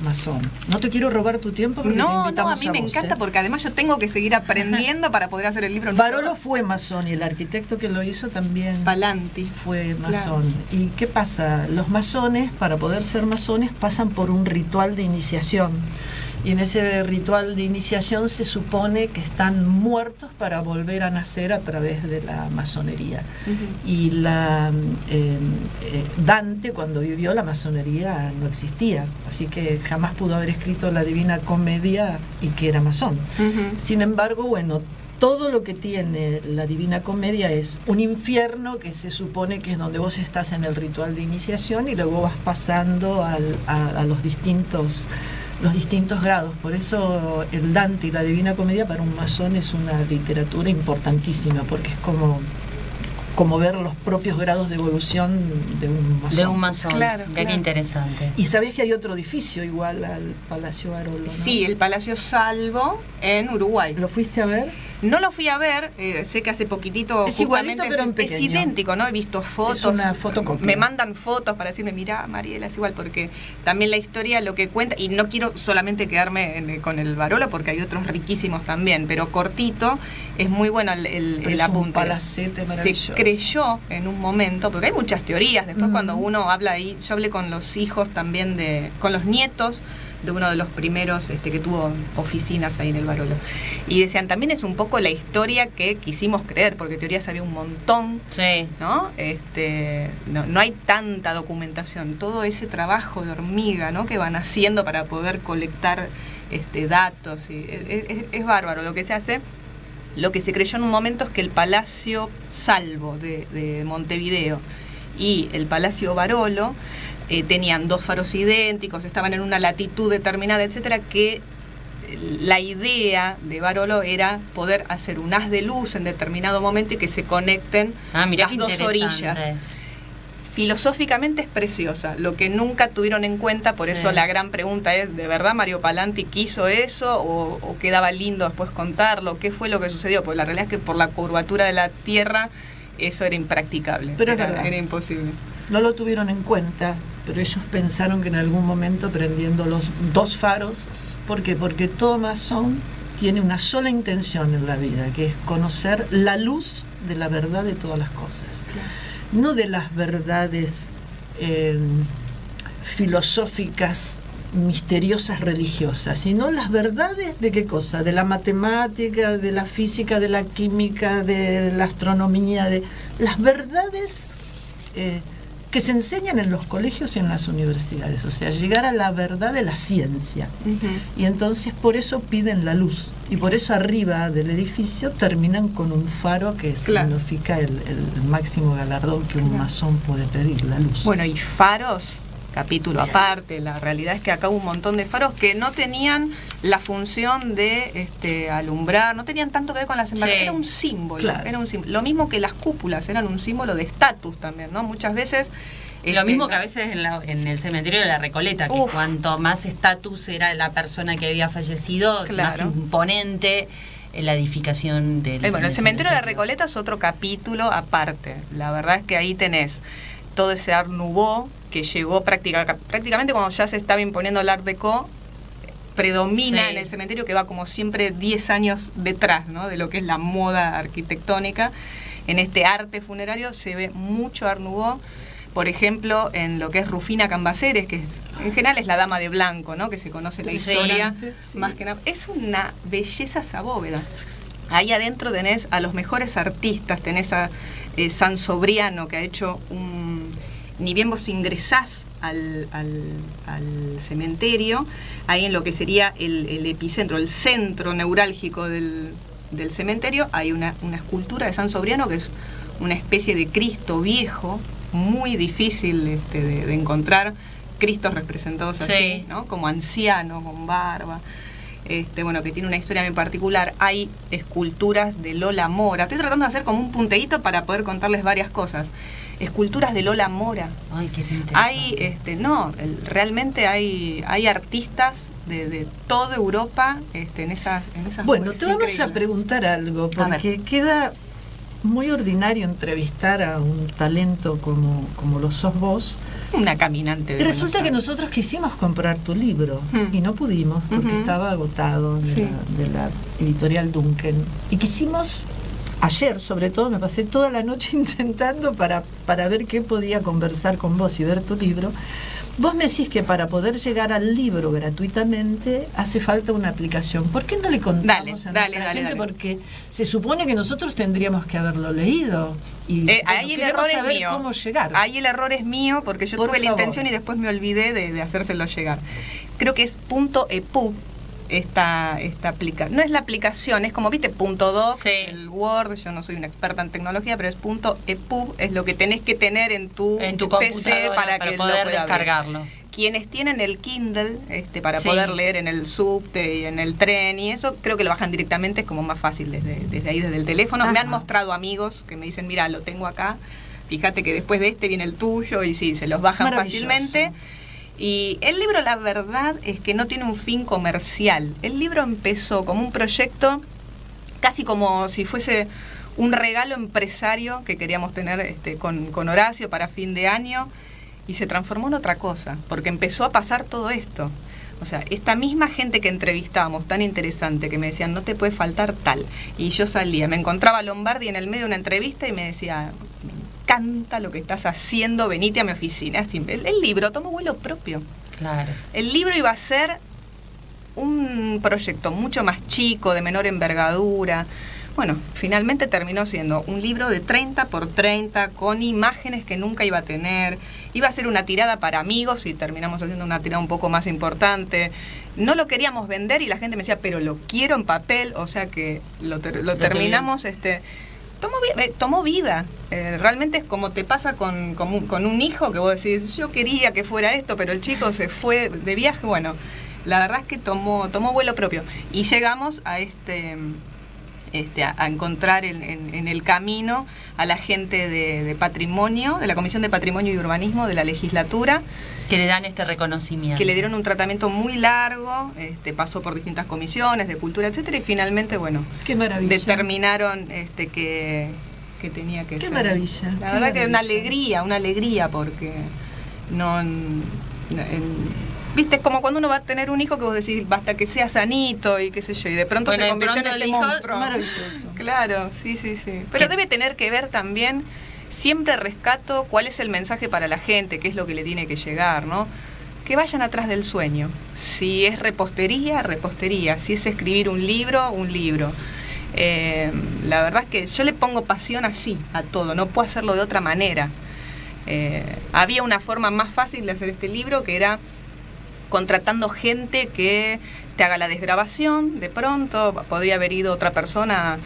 masón. No te quiero robar tu tiempo porque te No, a invitamos mí me vos, encanta ¿eh? porque además yo tengo que seguir aprendiendo para poder hacer el libro. Barolo fue masón y el arquitecto que lo hizo también Palanti. fue masón. ¿Y qué pasa? Los masones, para poder ser masones, pasan por un ritual de iniciación. Y en ese ritual de iniciación se supone que están muertos para volver a nacer a través de la masonería. Y Dante, cuando vivió, la masonería no existía, así que jamás pudo haber escrito la Divina Comedia y que era masón. Sin embargo, bueno, todo lo que tiene la Divina Comedia es un infierno que se supone que es donde vos estás en el ritual de iniciación y luego vas pasando a los distintos grados. Por eso el Dante y la Divina Comedia para un masón es una literatura importantísima, porque es como ver los propios grados de evolución de un masón. De un masón. Claro, Mira qué claro. interesante. Y sabés que hay otro edificio igual al Palacio Barolo, ¿no? Sí, el Palacio Salvo en Uruguay. ¿Lo fuiste a ver? No lo fui a ver, sé que hace poquitito Es igualito, justamente pero en es pequeño. idéntico, ¿no? He visto fotos. Es una fotocopia. Me mandan fotos para decirme, mirá, Mariela, es igual, porque también la historia lo que cuenta, y no quiero solamente quedarme con el Barolo, porque hay otros riquísimos también, pero cortito, es muy bueno el Pero es apunte. un palacete maravilloso. Se creyó en un momento, porque hay muchas teorías, después cuando uno habla ahí, yo hablé con los hijos también con los nietos de uno de los primeros que tuvo oficinas ahí en el Barolo. Y decían, también es un poco la historia que quisimos creer, porque teorías había un montón, Sí. ¿no? No hay tanta documentación, todo ese trabajo de hormiga, ¿no? que van haciendo para poder colectar datos. Y es bárbaro lo que se hace. Lo que se creyó en un momento es que el Palacio Salvo de Montevideo y el Palacio Barolo tenían dos faros idénticos, estaban en una latitud determinada, etcétera, que la idea de Barolo era poder hacer un haz de luz en determinado momento y que se conecten Mirá las qué dos interesante. orillas. Filosóficamente es preciosa, lo que nunca tuvieron en cuenta, por Sí. eso la gran pregunta es, ¿de verdad Mario Palanti quiso eso o quedaba lindo después contarlo? ¿Qué fue lo que sucedió? Porque la realidad es que por la curvatura de la Tierra eso era impracticable, Pero es verdad. era imposible. No lo tuvieron en cuenta, pero ellos pensaron que en algún momento prendiendo los dos faros, ¿por qué? Porque todo masón tiene una sola intención en la vida, que es conocer la luz de la verdad de todas las cosas. No de las verdades filosóficas, misteriosas, religiosas, sino las verdades de qué cosa, de la matemática, de la física, de la química, de la astronomía, de las verdades que se enseñan en los colegios y en las universidades, o sea, llegar a la verdad de la ciencia. Y entonces por eso piden la luz, y por eso arriba del edificio terminan con un faro que significa el máximo galardón que un masón puede pedir, la luz. Bueno, y faros, capítulo aparte, la realidad es que acá hubo un montón de faros que no tenían la función de alumbrar, no tenían tanto que ver con las embarcaciones, era un símbolo, Claro. era un símbolo. Lo mismo que las cúpulas, eran un símbolo de estatus también, ¿no? Muchas veces... Lo mismo que a veces en el cementerio de la Recoleta, que cuanto más estatus era la persona que había fallecido, más Claro. imponente la edificación del Bueno, el cementerio de la Recoleta es otro capítulo aparte. La verdad es que ahí tenés todo ese Art Nouveau que llegó prácticamente cuando ya se estaba imponiendo el Art Deco, predomina Sí. en el cementerio, que va como siempre 10 años detrás, ¿no? de lo que es la moda arquitectónica. En este arte funerario se ve mucho Art Nouveau. Por ejemplo, en lo que es Rufina Cambaceres, que en general es la dama de blanco, ¿no? que se conoce la Sí. historia, Sí. más que nada. Es una belleza esa bóveda. Ahí adentro tenés a los mejores artistas, tenés a San Sobriano, que ha hecho ni bien vos ingresás al cementerio, ahí en lo que sería el epicentro, el centro neurálgico del cementerio, hay una escultura de San Sobriano que es una especie de Cristo viejo, muy difícil de encontrar, Cristos representados así, Sí. ¿no? como anciano, con barba. Bueno, que tiene una historia muy particular. Hay esculturas de Lola Mora. Estoy tratando de hacer como un punteíto para poder contarles varias cosas. Esculturas de Lola Mora. Ay, qué interesante. Hay, realmente hay artistas de toda Europa en esas Bueno, es te vamos a increíble. preguntar algo, porque queda muy ordinario entrevistar a un talento como lo sos vos. Una caminante de Y resulta Buenos que Aires. nosotros quisimos comprar tu libro y no pudimos porque estaba agotado de la editorial Duncan. Y quisimos, ayer sobre todo, me pasé toda la noche intentando para ver qué podía conversar con vos y ver tu libro. Vos me decís que para poder llegar al libro gratuitamente hace falta una aplicación. ¿Por qué no le contamos a nuestra gente? Porque se supone que nosotros tendríamos que haberlo leído. Y ahí el queremos error es saber mío. cómo llegar. Ahí el error es mío porque yo Por tuve la favor. intención y después me olvidé de hacérselo llegar. Creo que es .epub esta aplicación. No es la aplicación, es como, viste, .doc, Sí. el Word. Yo no soy una experta en tecnología, pero es .epub, es lo que tenés que tener en tu PC computadora para que poder lo pueda descargarlo. ver. Quienes tienen el Kindle para Sí. poder leer en el subte y en el tren y eso, creo que lo bajan directamente, es como más fácil desde ahí, desde el teléfono. Me han Ajá. mostrado amigos que me dicen, mira, lo tengo acá, fíjate que después de viene el tuyo, y sí, se los bajan Maravilloso. fácilmente. Y el libro, la verdad, es que no tiene un fin comercial. El libro empezó como un proyecto casi como si fuese un regalo empresario que queríamos tener con Horacio para fin de año, y se transformó en otra cosa, porque empezó a pasar todo esto. O sea, esta misma gente que entrevistábamos, tan interesante, que me decían, no te puede faltar tal. Y yo salía, me encontraba a Lombardi en el medio de una entrevista y me decía, me encanta lo que estás haciendo, venite a mi oficina. Así, el libro tomó vuelo propio. Claro. El libro iba a ser un proyecto mucho más chico, de menor envergadura. Bueno, finalmente terminó siendo un libro de 30 por 30, con imágenes que nunca iba a tener. Iba a ser una tirada para amigos y terminamos haciendo una tirada un poco más importante. No lo queríamos vender y la gente me decía, pero lo quiero en papel. O sea que lo terminamos, tomó vida. Realmente es como te pasa con un hijo, que vos decís, yo quería que fuera esto, pero el chico se fue de viaje. Bueno, la verdad es que tomó vuelo propio. Y llegamos a a encontrar en el camino a la gente de patrimonio, de la Comisión de Patrimonio y Urbanismo de la legislatura, que le dan este reconocimiento, que le dieron un tratamiento muy largo, pasó por distintas comisiones de cultura, etcétera, y finalmente, bueno, qué maravilla, determinaron que tenía que ser. Qué maravilla. La verdad que una alegría, porque no viste, es como cuando uno va a tener un hijo que vos decís, basta que sea sanito y qué sé yo, y de pronto se convirtió en este monstruo. Maravilloso. Claro, sí. Pero debe tener que ver también, siempre rescato cuál es el mensaje para la gente, qué es lo que le tiene que llegar, ¿no? Que vayan atrás del sueño. Si es repostería, repostería. Si es escribir un libro, un libro. La verdad es que yo le pongo pasión así a todo, no puedo hacerlo de otra manera. Había una forma más fácil de hacer este libro, que era contratando gente que te haga la desgrabación. De pronto podría haber ido otra persona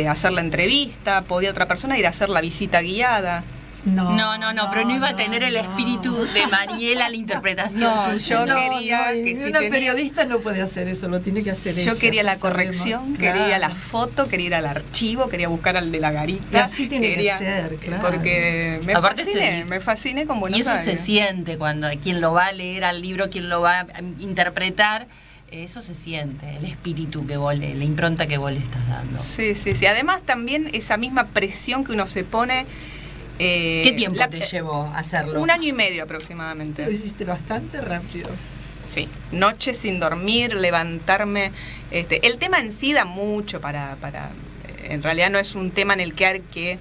a hacer la entrevista, podía otra persona ir a hacer la visita guiada. No, pero no iba a tener el espíritu de Mariela, la interpretación. No, tuya. yo quería que una periodista no puede hacer eso, lo tiene que hacer ella. Yo quería la corrección, quería la foto, quería ir al archivo, quería buscar al de la garita. Y así tiene que ser, claro. Porque me fasciné con Buenos Aires. Y eso se siente cuando quien lo va a leer al libro, quien lo va a interpretar, eso se siente, el espíritu que vos la impronta que vos le estás dando. Sí. Además también esa misma presión que uno se pone. ¿Qué tiempo te llevó a hacerlo? 1 año y medio aproximadamente. Lo hiciste bastante rápido. Sí, noches sin dormir, levantarme. El tema en sí da mucho para en realidad no es un tema en el que hay que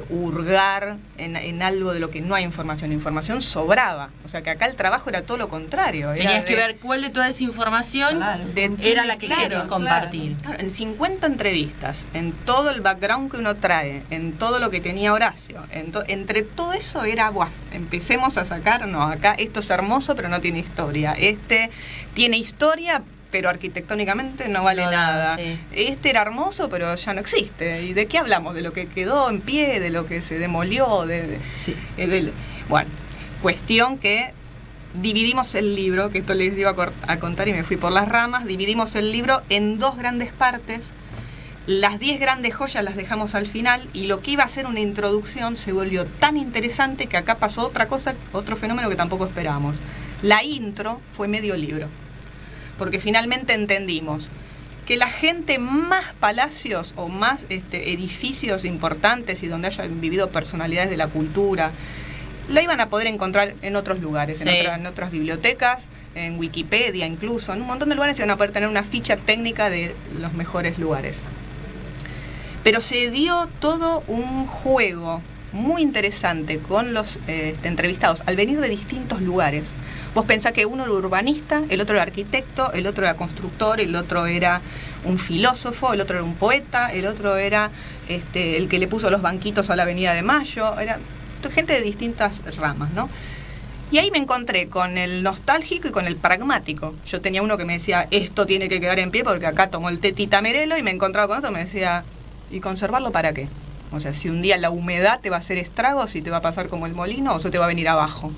hurgar en algo de lo que no hay información. Información sobraba. O sea que acá el trabajo era todo lo contrario. Tenías que ver cuál de toda esa información era la que querías compartir. Claro, en 50 entrevistas, en todo el background que uno trae, en todo lo que tenía Horacio, entre todo eso era, empecemos a sacar, acá esto es hermoso pero no tiene historia. Tiene historia, pero arquitectónicamente no vale nada. Sí. Era hermoso, pero ya no existe. ¿Y de qué hablamos? ¿De lo que quedó en pie? ¿De lo que se demolió? Sí. Bueno, cuestión que dividimos el libro, que esto les iba a contar y me fui por las ramas, dividimos el libro en 2 grandes partes. Las 10 grandes joyas las dejamos al final, y lo que iba a ser una introducción se volvió tan interesante que acá pasó otra cosa, otro fenómeno que tampoco esperábamos. La intro fue medio libro. Porque finalmente entendimos que la gente más palacios o más edificios importantes y donde hayan vivido personalidades de la cultura, la iban a poder encontrar en otros lugares, sí. en otras bibliotecas, en Wikipedia incluso, en un montón de lugares iban a poder tener una ficha técnica de los mejores lugares. Pero se dio todo un juego muy interesante con los entrevistados al venir de distintos lugares. Vos pensás que uno era urbanista, el otro era arquitecto, el otro era constructor, el otro era un filósofo, el otro era un poeta, el otro era el que le puso los banquitos a la Avenida de Mayo. Era gente de distintas ramas, ¿no? Y ahí me encontré con el nostálgico y con el pragmático. Yo tenía uno que me decía, esto tiene que quedar en pie porque acá tomó el Teta Merelo, y me encontraba con otro que me decía, ¿y conservarlo para qué? O sea, si un día la humedad te va a hacer estragos, si te va a pasar como el molino o se te va a venir abajo.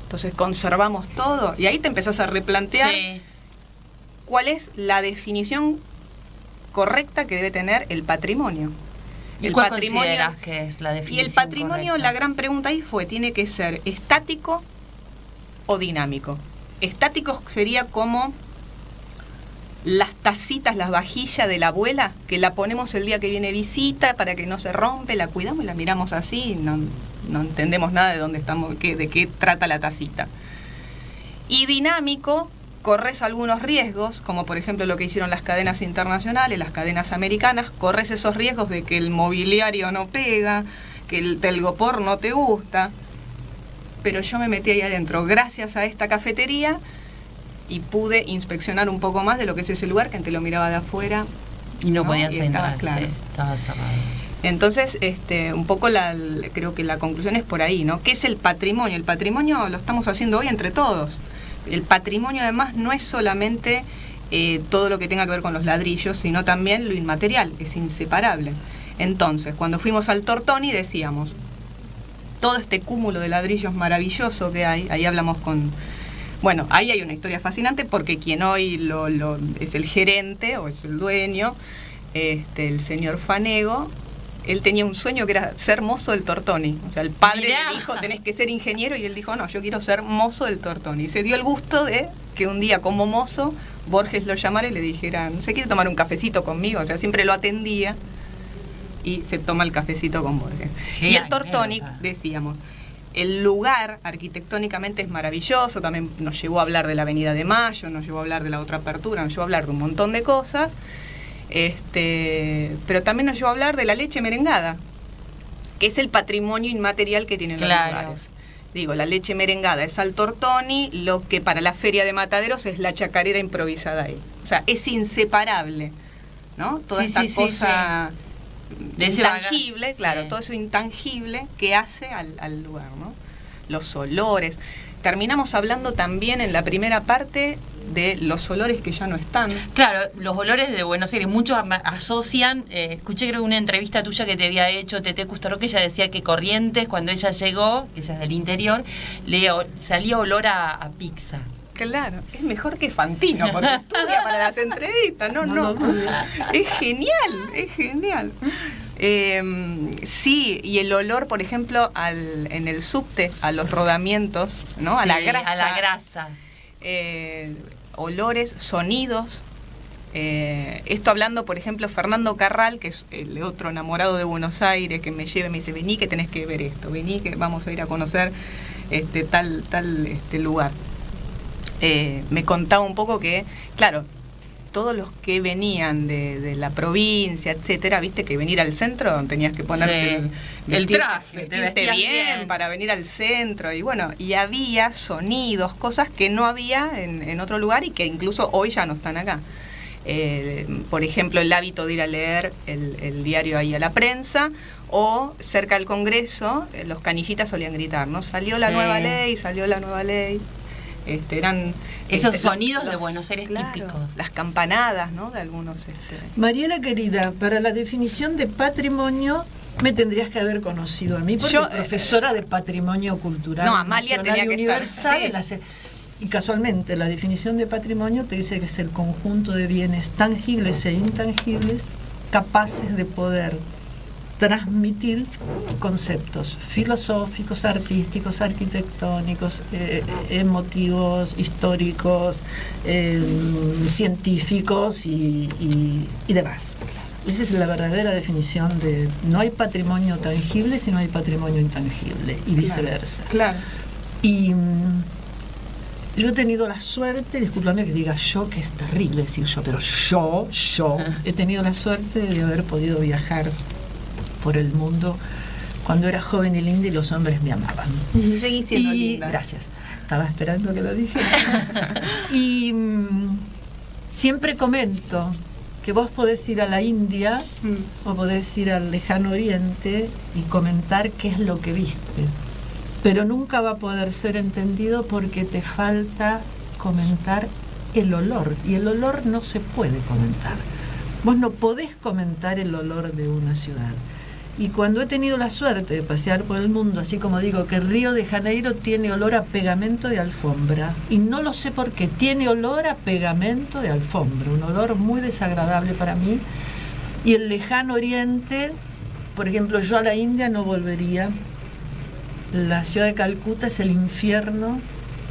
Entonces conservamos todo y ahí te empezás a replantear cuál es la definición correcta que debe tener el patrimonio. ¿Y cuál consideras que es la definición? Y el patrimonio, correcta? La gran pregunta ahí ¿tiene que ser estático o dinámico? Estático sería como las tacitas, las vajillas de la abuela, que la ponemos el día que viene visita para que no se rompe, la cuidamos y la miramos así, no entendemos nada de dónde estamos, de qué trata la tacita. Y dinámico, corres algunos riesgos, como por ejemplo lo que hicieron las cadenas internacionales, las cadenas americanas, corres esos riesgos de que el mobiliario no pega, que el telgopor no te gusta, pero yo me metí ahí adentro gracias a esta cafetería y pude inspeccionar un poco más de lo que es ese lugar, que antes lo miraba de afuera y no podías estaba entrar, claro. Sí, estaba cerrado. Entonces, un poco creo que la conclusión es por ahí, ¿no? ¿Qué es el patrimonio? El patrimonio lo estamos haciendo hoy entre todos. El patrimonio además no es solamente todo lo que tenga que ver con los ladrillos, sino también lo inmaterial, es inseparable. Entonces, cuando fuimos al Tortoni decíamos, todo este cúmulo de ladrillos maravilloso que hay, ahí hablamos bueno, ahí hay una historia fascinante porque quien hoy es el gerente o es el dueño, el señor Fanego, él tenía un sueño que era ser mozo del Tortoni. O sea, el padre le dijo, tenés que ser ingeniero, y él dijo, no, yo quiero ser mozo del Tortoni. Y se dio el gusto de que un día como mozo Borges lo llamara y le dijera, ¿no se quiere tomar un cafecito conmigo? O sea, siempre lo atendía y se toma el cafecito con Borges. Y el Tortoni, decíamos, el lugar arquitectónicamente es maravilloso, también nos llevó a hablar de la Avenida de Mayo, nos llevó a hablar de la otra apertura, nos llevó a hablar de un montón de cosas. Pero también nos llevó a hablar de la leche merengada, que es el patrimonio inmaterial que tienen los lugares. Digo, la leche merengada es al Tortoni, lo que para la Feria de Mataderos es la chacarera improvisada ahí. O sea, es inseparable, ¿no? Toda esta cosa intangible, claro, todo eso intangible que hace al lugar, ¿no? Los olores. Terminamos hablando también en la primera parte de los olores que ya no están. Claro, los olores de Buenos Aires, muchos asocian, escuché creo una entrevista tuya que te había hecho Tete Custoró, que ella decía que Corrientes, cuando ella llegó, que ella es del interior, salía olor a pizza. Claro, es mejor que Fantino, porque estudia para las entrevistas, no. Es genial, es genial. Sí, y el olor, por ejemplo, en el subte, a los rodamientos, ¿no? Sí, a la grasa. A la grasa. Olores, sonidos. Esto hablando, por ejemplo, Fernando Carral, que es el otro enamorado de Buenos Aires, que me lleva y me dice, vení que tenés que ver esto, vení que vamos a ir a conocer tal lugar. Me contaba un poco que, claro, todos los que venían de la provincia, etcétera, viste que venir al centro tenías que ponerte el traje, te vestirte bien para venir al centro, y bueno, y había sonidos, cosas que no había en otro lugar y que incluso hoy ya no están acá. Por ejemplo, el hábito de ir a leer el diario ahí a la prensa, o cerca del Congreso, los canillitas solían gritar, ¿no? Salió la nueva ley, salió la nueva ley. Eran esos sonidos de Buenos Aires, claro, típicos. Las campanadas, ¿no? De algunos. Mariela querida, para la definición de patrimonio me tendrías que haber conocido a mí, porque yo, profesora de patrimonio cultural. No, Amalia tenía que universal, estar. Y casualmente la definición de patrimonio te dice que es el conjunto de bienes tangibles e intangibles capaces de poder transmitir conceptos filosóficos, artísticos, arquitectónicos, emotivos, históricos, científicos y demás. Esa es la verdadera definición de no hay patrimonio tangible si no hay patrimonio intangible, y viceversa. Claro. Y yo he tenido la suerte, discúlpame que diga yo, que es terrible decir yo, pero yo he tenido la suerte de haber podido viajar por el mundo cuando era joven y linda y los hombres me amaban. Y seguí siendo linda. Gracias. Estaba esperando que lo dijera. Y siempre comento que vos podés ir a la India o podés ir al lejano oriente y comentar qué es lo que viste, pero nunca va a poder ser entendido porque te falta comentar el olor, y el olor no se puede comentar. Vos no podés comentar el olor de una ciudad. Y cuando he tenido la suerte de pasear por el mundo, así como digo que Río de Janeiro tiene olor a pegamento de alfombra, y no lo sé por qué, tiene olor a pegamento de alfombra, un olor muy desagradable para mí. Y el lejano oriente, por ejemplo, yo a la India no volvería. La ciudad de Calcuta es el infierno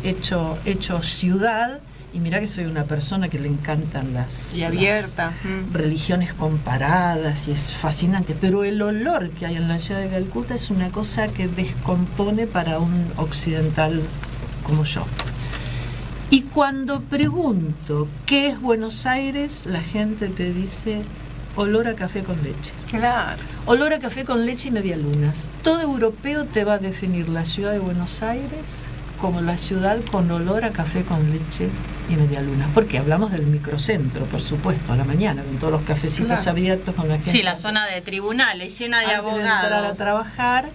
hecho ciudad, y mirá que soy una persona que le encantan Y abierta. religiones comparadas, y es fascinante, pero el olor que hay en la ciudad de Calcuta es una cosa que descompone para un occidental como yo. Y cuando pregunto qué es Buenos Aires, la gente te dice olor a café con leche. Claro. Olor a café con leche y medialunas. Todo europeo te va a definir la ciudad de Buenos Aires como la ciudad con olor a café con leche y medialunas. Porque hablamos del microcentro, por supuesto, a la mañana, con todos los cafecitos Claro. abiertos, con la gente. Sí, la zona de tribunales llena de Antes de entrar a abogados. trabajar,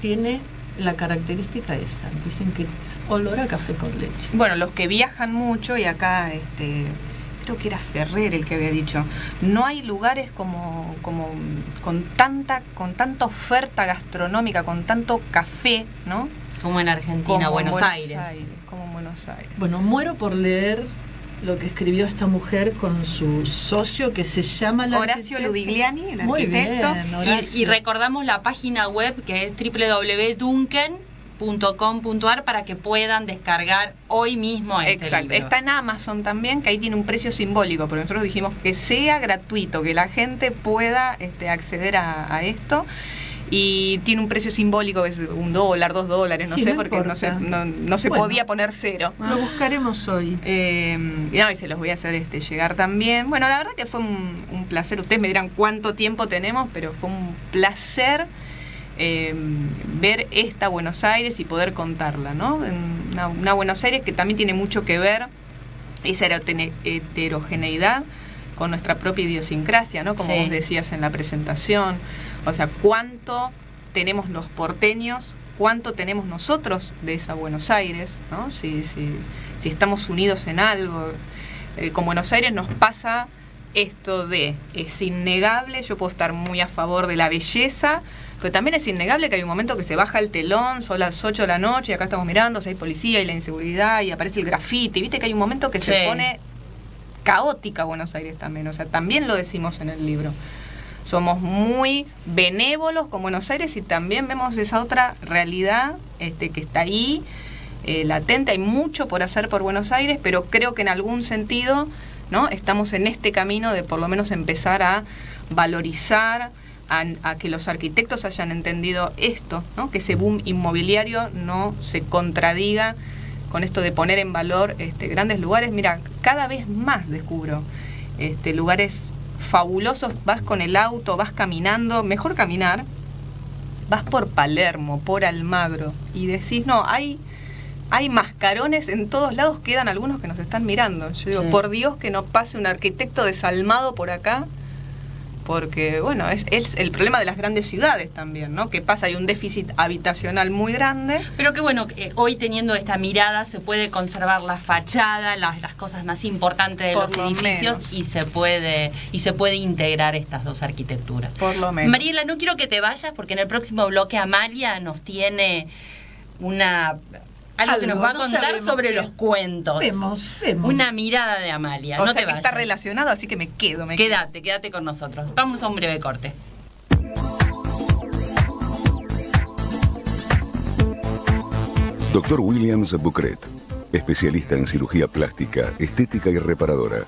tiene la característica esa. Dicen que es olor a café con leche. Bueno, los que viajan mucho, y acá creo que era Ferrer el que había dicho, no hay lugares como con tanta oferta gastronómica, con tanto café, ¿no? Como en Argentina, Como en Buenos Aires. Como en Buenos Aires. Bueno, muero por leer lo que escribió esta mujer con su socio, que se llama el Horacio arquitecto. Ludigliani, el Muy arquitecto. bien, Y Horacio. recordamos la página web, que es www.duncan.com.ar, para que puedan descargar hoy mismo este Exacto. libro. Está en Amazon también, que ahí tiene un precio simbólico, pero nosotros dijimos que sea gratuito, que la gente pueda acceder a esto. Y tiene un precio simbólico, que es $1, $2, no Sí, sé, no porque no se importa. Bueno. podía poner cero. Lo buscaremos hoy. Y se los voy a hacer llegar también. Bueno, la verdad que fue un placer. Ustedes me dirán cuánto tiempo tenemos, pero fue un placer ver esta Buenos Aires y poder contarla, ¿no? Una Buenos Aires que también tiene mucho que ver, esa heterogeneidad, con nuestra propia idiosincrasia, ¿no? Como Sí. vos decías en la presentación. O sea, cuánto tenemos los porteños, cuánto tenemos nosotros de esa Buenos Aires, ¿no? Si estamos unidos en algo. Con Buenos Aires nos pasa esto es innegable, yo puedo estar muy a favor de la belleza, pero también es innegable que hay un momento que se baja el telón, son las 8 de la noche y acá estamos mirando, si hay policía y la inseguridad y aparece el grafiti, viste que hay un momento que se Sí. pone caótica Buenos Aires también, o sea, también lo decimos en el libro. Somos muy benévolos con Buenos Aires y también vemos esa otra realidad que está ahí, latente. Hay mucho por hacer por Buenos Aires, pero creo que en algún sentido, ¿no? Estamos en este camino de por lo menos empezar a valorizar, a que los arquitectos hayan entendido esto, ¿no? Que ese boom inmobiliario no se contradiga con esto de poner en valor grandes lugares. Mira, cada vez más descubro lugares fabulosos. Vas con el auto, vas caminando, mejor caminar, vas por Palermo, por Almagro, y decís, no, hay mascarones en todos lados, quedan algunos que nos están mirando. Yo digo, Sí. por Dios que no pase un arquitecto desalmado por acá, porque, bueno, es el problema de las grandes ciudades también, ¿no? Que pasa, hay un déficit habitacional muy grande. Pero qué bueno, que hoy teniendo esta mirada se puede conservar la fachada, las cosas más importantes de Por los lo edificios, menos. y se puede integrar estas dos arquitecturas. Por lo menos. Mariela, no quiero que te vayas, porque en el próximo bloque Amalia nos tiene algo que nos va a no contar sabemos sobre qué. los cuentos. Vemos. Una mirada de Amalia. O no sea te que vayas. está relacionado, así que me quedo. Quédate con nosotros. Vamos a un breve corte. Dr. Williams Bucret, especialista en cirugía plástica, estética y reparadora.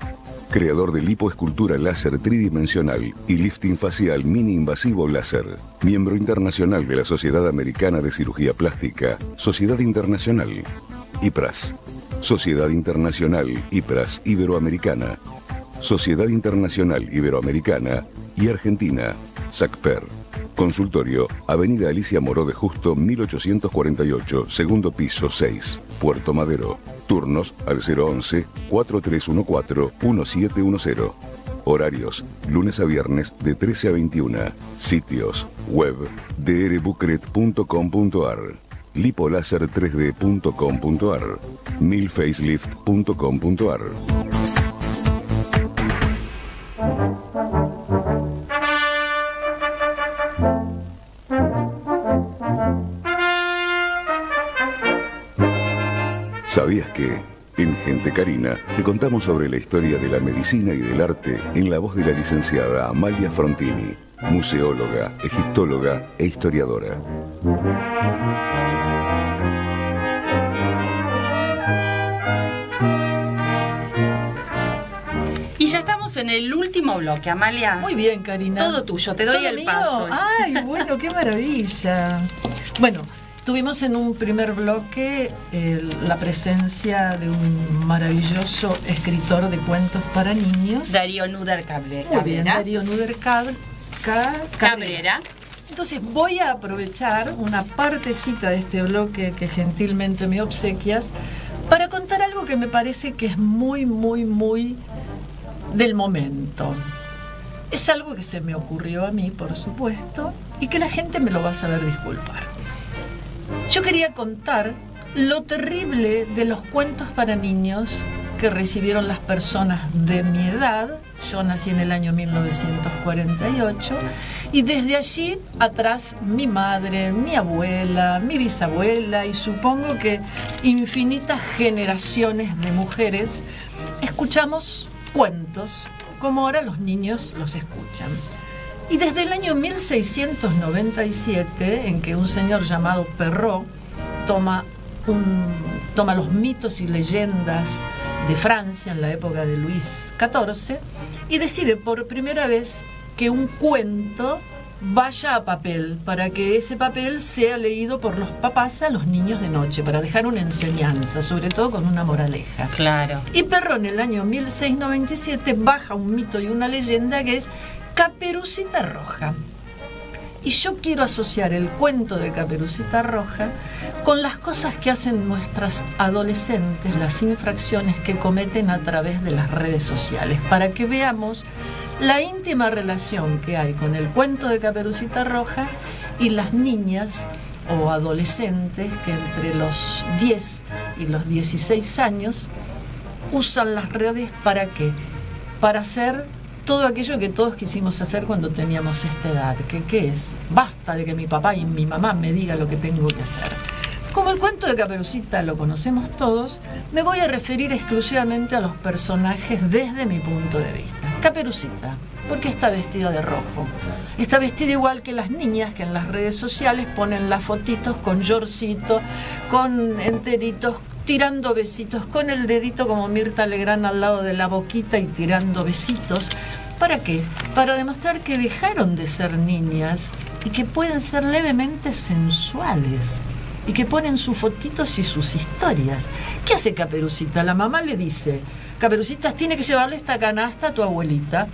Creador de lipoescultura láser tridimensional y lifting facial mini invasivo láser. Miembro internacional de la Sociedad Americana de Cirugía Plástica, Sociedad Internacional, IPRAS, Sociedad Internacional IPRAS Iberoamericana, Sociedad Internacional Iberoamericana y Argentina, SACPER. Consultorio, Avenida Alicia Moró de Justo, 1848, segundo piso 6, Puerto Madero. Turnos al 011-4314-1710. Horarios, lunes a viernes de 13 a 21. Sitios, web, drbucret.com.ar, lipolaser3d.com.ar, milfacelift.com.ar. ¿Sabías que en Gente Carina te contamos sobre la historia de la medicina y del arte en la voz de la licenciada Amalia Frontini, museóloga, egiptóloga e historiadora? ya estamos en el último bloque, Amalia. Muy bien, Karina. Todo tuyo, te doy ¿Todo el mío? paso. Ay, bueno, qué maravilla. Bueno, tuvimos en un primer bloque la presencia de un maravilloso escritor de cuentos para niños. Darío Nuder Cabrera. Muy bien, Darío Nuder Cabrera. Entonces voy a aprovechar una partecita de este bloque que gentilmente me obsequias para contar algo que me parece que es muy, muy, muy del momento. Es algo que se me ocurrió a mí, por supuesto, y que la gente me lo va a saber disculpar. Yo quería contar lo terrible de los cuentos para niños que recibieron las personas de mi edad. Yo nací en el año 1948 y desde allí atrás mi madre, mi abuela, mi bisabuela y supongo que infinitas generaciones de mujeres escuchamos cuentos como ahora los niños los escuchan. Y desde el año 1697, en que un señor llamado Perrault toma los mitos y leyendas de Francia en la época de Luis XIV y decide por primera vez que un cuento vaya a papel, para que ese papel sea leído por los papás a los niños de noche, para dejar una enseñanza, sobre todo con una moraleja. Claro. Y Perrault en el año 1697 baja un mito y una leyenda que es Caperucita Roja. Y yo quiero asociar el cuento de Caperucita Roja con las cosas que hacen nuestras adolescentes, las infracciones que cometen a través de las redes sociales, para que veamos la íntima relación que hay con el cuento de Caperucita Roja y las niñas o adolescentes que entre los 10 y los 16 años usan las redes ¿para qué? Para hacer todo aquello que todos quisimos hacer cuando teníamos esta edad. ¿Qué es? Basta de que mi papá y mi mamá me digan lo que tengo que hacer. Como el cuento de Caperucita lo conocemos todos, me voy a referir exclusivamente a los personajes desde mi punto de vista. Caperucita, ¿por qué está vestida de rojo? Está vestida igual que las niñas que en las redes sociales ponen las fotitos con yorcito, con enteritos, tirando besitos, con el dedito como Mirta Legrand al lado de la boquita y tirando besitos. ¿Para qué? Para demostrar que dejaron de ser niñas y que pueden ser levemente sensuales y que ponen sus fotitos y sus historias. ¿Qué hace Caperucita? La mamá le dice: Caperucita, tiene que llevarle esta canasta a tu abuelita.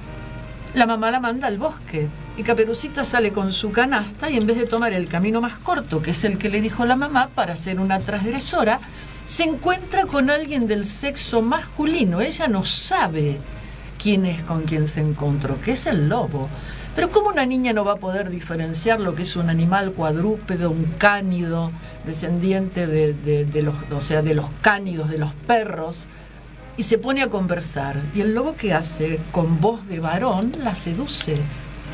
La mamá la manda al bosque y Caperucita sale con su canasta y en vez de tomar el camino más corto, que es el que le dijo la mamá para ser una transgresora, se encuentra con alguien del sexo masculino. Ella no sabe quién es con quien se encontró, que es el lobo. Pero ¿cómo una niña no va a poder diferenciar lo que es un animal cuadrúpedo, un cánido, descendiente de los cánidos, de los perros? Y se pone a conversar. Y el lobo, ¿qué hace? Con voz de varón la seduce.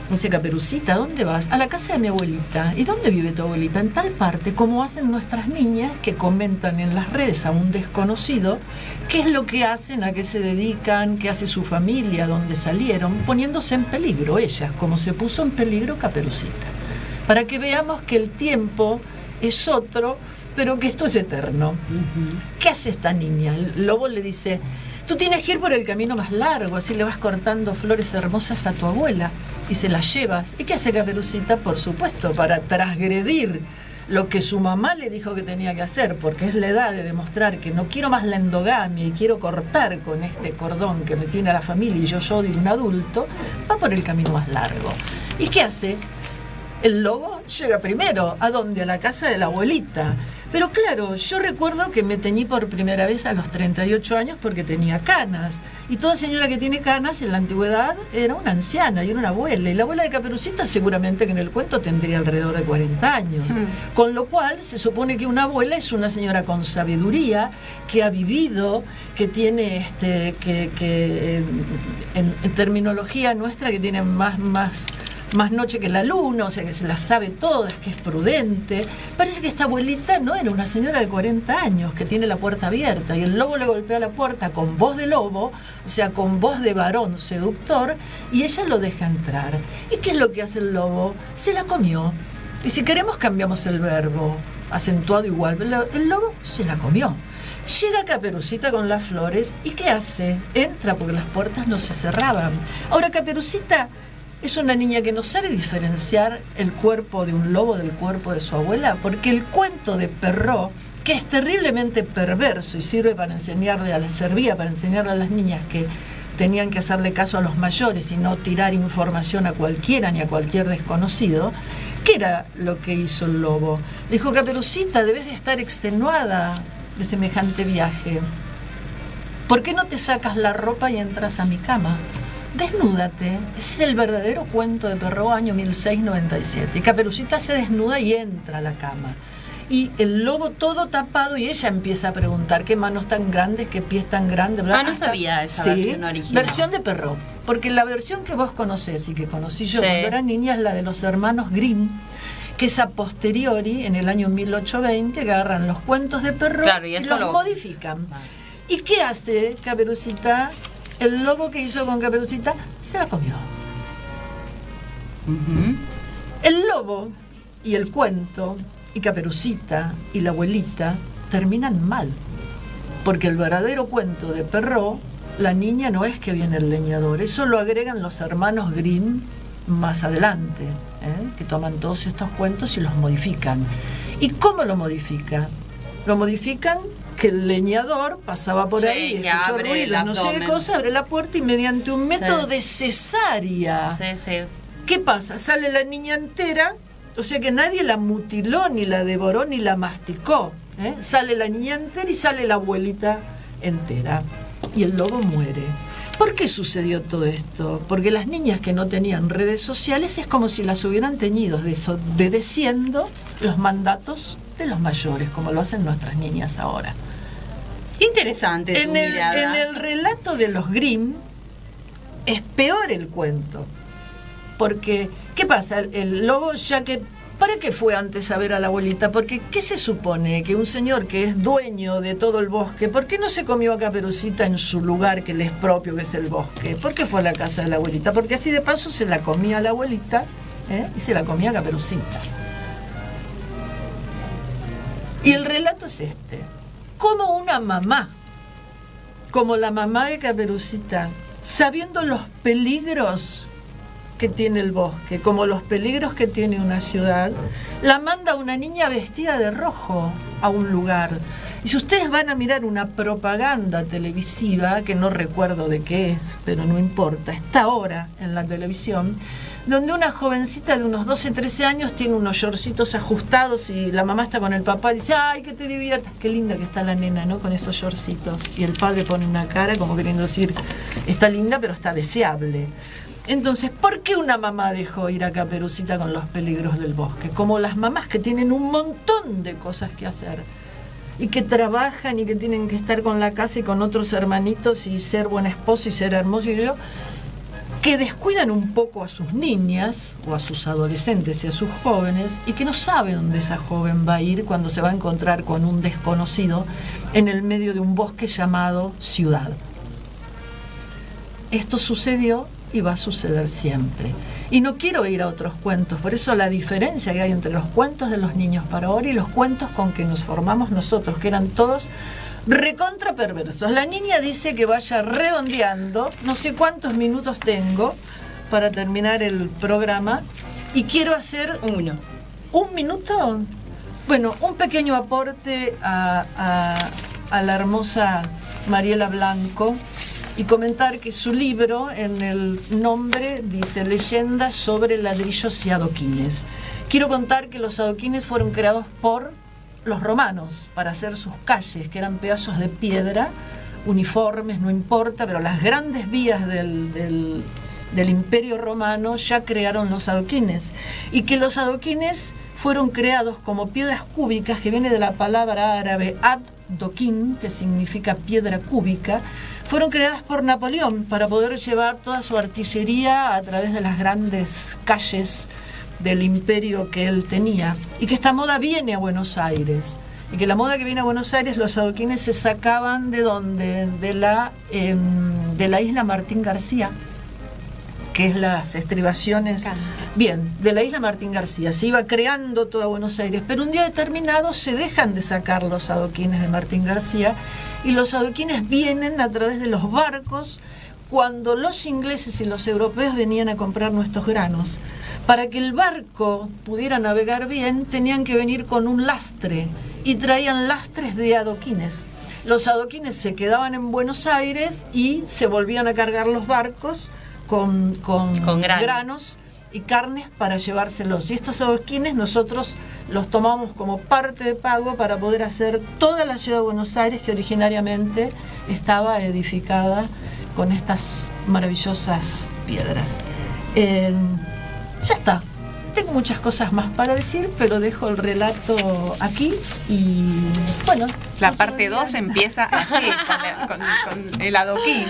Dice: Caperucita, ¿dónde vas? A la casa de mi abuelita. ¿Y dónde vive tu abuelita? En tal parte, como hacen nuestras niñas que comentan en las redes a un desconocido qué es lo que hacen, a qué se dedican, qué hace su familia, dónde salieron, poniéndose en peligro ellas, como se puso en peligro Caperucita. Para que veamos que el tiempo es otro, pero que esto es eterno. ¿Qué hace esta niña? El lobo le dice: tú tienes que ir por el camino más largo, así le vas cortando flores hermosas a tu abuela y se las llevas. ¿Y qué hace Caperucita? Por supuesto, para transgredir lo que su mamá le dijo que tenía que hacer, porque es la edad de demostrar que no quiero más la endogamia y quiero cortar con este cordón que me tiene a la familia y yo soy un adulto, va por el camino más largo. ¿Y qué hace? El lobo llega primero. ¿A dónde? A la casa de la abuelita. Pero claro, yo recuerdo que me teñí por primera vez a los 38 años porque tenía canas. Y toda señora que tiene canas en la antigüedad era una anciana y era una abuela. Y la abuela de Caperucita seguramente que en el cuento tendría alrededor de 40 años. Con lo cual se supone que una abuela es una señora con sabiduría, que ha vivido, que tiene, en terminología nuestra, que tiene más noche que la luna, o sea que se las sabe todas, que es prudente. Parece que esta abuelita no era una señora de 40 años que tiene la puerta abierta y el lobo le golpea la puerta con voz de lobo, o sea, con voz de varón seductor, y ella lo deja entrar. ¿Y qué es lo que hace el lobo? Se la comió. Y si queremos cambiamos el verbo, acentuado igual, el lobo se la comió. Llega Caperucita con las flores y ¿qué hace? Entra porque las puertas no se cerraban. Ahora Caperucita es una niña que no sabe diferenciar el cuerpo de un lobo del cuerpo de su abuela, porque el cuento de Perrault, que es terriblemente perverso y servía para enseñarle a las niñas que tenían que hacerle caso a los mayores y no tirar información a cualquiera ni a cualquier desconocido. ¿Qué era lo que hizo el lobo? Le dijo: Caperucita, debes de estar extenuada de semejante viaje. ¿Por qué no te sacas la ropa y entras a mi cama? Desnúdate. Ese es el verdadero cuento de Perrault, año 1697. Y Caperucita se desnuda y entra a la cama. Y el lobo todo tapado, y ella empieza a preguntar: ¿qué manos tan grandes, qué pies tan grandes? No sabía esa versión original. Versión de Perrault. Porque la versión que vos conocés y que conocí yo cuando era niña es la de los hermanos Grimm, que es a posteriori, en el año 1820, que agarran los cuentos de Perrault y los modifican. ¿Y qué hace Caperucita? El lobo que hizo con Caperucita se la comió. El lobo y el cuento y Caperucita y la abuelita terminan mal, porque el verdadero cuento de Perrault, la niña no es que viene el leñador, eso lo agregan los hermanos Grimm más adelante, que toman todos estos cuentos y los modifican. ¿Y cómo lo modifican? Lo modifican que el leñador pasaba por ahí, escuchó ruido, no sé qué cosa, abre la puerta y mediante un método de cesárea. ¿Qué pasa? Sale la niña entera, o sea que nadie la mutiló, ni la devoró, ni la masticó. Sale la niña entera y sale la abuelita entera. Y el lobo muere. ¿Por qué sucedió todo esto? Porque las niñas que no tenían redes sociales es como si las hubieran tenido desobedeciendo los mandatos de los mayores, como lo hacen nuestras niñas ahora. Interesante su mirada. En el relato de los Grimm es peor el cuento. Porque, ¿qué pasa? El lobo, ya que... ¿Para qué fue antes a ver a la abuelita? Porque, ¿qué se supone? Que un señor que es dueño de todo el bosque, ¿por qué no se comió a Caperucita en su lugar que le es propio, que es el bosque? ¿Por qué fue a la casa de la abuelita? Porque así de paso se la comía a la abuelita, y se la comía a Caperucita. Y el relato es este. Como una mamá, como la mamá de Caperucita, sabiendo los peligros que tiene el bosque, como los peligros que tiene una ciudad, la manda una niña vestida de rojo a un lugar. Y si ustedes van a mirar una propaganda televisiva, que no recuerdo de qué es, pero no importa, está ahora en la televisión, donde una jovencita de unos 12, 13 años tiene unos shortcitos ajustados y la mamá está con el papá y dice: ¡ay, que te diviertas! Qué linda que está la nena, ¿no? Con esos shortcitos. Y el padre pone una cara como queriendo decir: está linda, pero está deseable. Entonces, ¿por qué una mamá dejó ir a Caperucita con los peligros del bosque? Como las mamás que tienen un montón de cosas que hacer y que trabajan y que tienen que estar con la casa y con otros hermanitos y ser buena esposa y ser hermosa y yo, que descuidan un poco a sus niñas o a sus adolescentes y a sus jóvenes y que no sabe dónde esa joven va a ir cuando se va a encontrar con un desconocido en el medio de un bosque llamado ciudad. Esto sucedió y va a suceder siempre. Y no quiero ir a otros cuentos, por eso la diferencia que hay entre los cuentos de los niños para ahora y los cuentos con que nos formamos nosotros, que eran todos recontra perversos. La niña dice que vaya redondeando, no sé cuántos minutos tengo para terminar el programa, y quiero hacer... ¿Un minuto? Bueno, un pequeño aporte a la hermosa Mariela Blanco, y comentar que su libro, en el nombre, dice Leyendas sobre ladrillos y adoquines. Quiero contar que los adoquines fueron creados por los romanos para hacer sus calles, que eran pedazos de piedra, uniformes, no importa, pero las grandes vías del Imperio Romano ya crearon los adoquines, y que los adoquines fueron creados como piedras cúbicas, que viene de la palabra árabe ad-doquín, que significa piedra cúbica. Fueron creadas por Napoleón para poder llevar toda su artillería a través de las grandes calles del imperio que él tenía, y que esta moda viene a Buenos Aires, y que la moda que viene a Buenos Aires, los adoquines se sacaban ¿de dónde? De la isla Martín García, que es las estribaciones, bien, de la isla Martín García. Se iba creando toda Buenos Aires, pero un día determinado se dejan de sacar los adoquines de Martín García y los adoquines vienen a través de los barcos cuando los ingleses y los europeos venían a comprar nuestros granos. Para que el barco pudiera navegar bien, tenían que venir con un lastre y traían lastres de adoquines. Los adoquines se quedaban en Buenos Aires y se volvían a cargar los barcos con granos y carnes para llevárselos. Y estos adoquines nosotros los tomamos como parte de pago para poder hacer toda la ciudad de Buenos Aires, que originariamente estaba edificada con estas maravillosas piedras. Ya está. Tengo muchas cosas más para decir, pero dejo el relato aquí y bueno. La parte 2 empieza así, con el adoquín.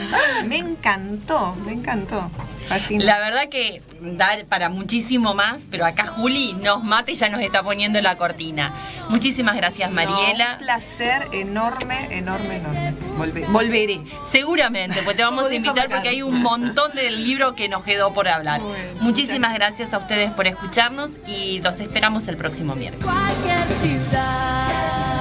Me encantó, me encantó. Fascinante. La verdad que da para muchísimo más, pero acá Juli nos mata y ya nos está poniendo la cortina. Muchísimas gracias, Mariela. Un placer enorme, enorme, enorme. Volveré. Seguramente, pues te vamos a invitar porque hay un montón del libro que nos quedó por hablar. Bueno, muchísimas gracias a ustedes por escucharnos y los esperamos el próximo miércoles. Cualquier ciudad.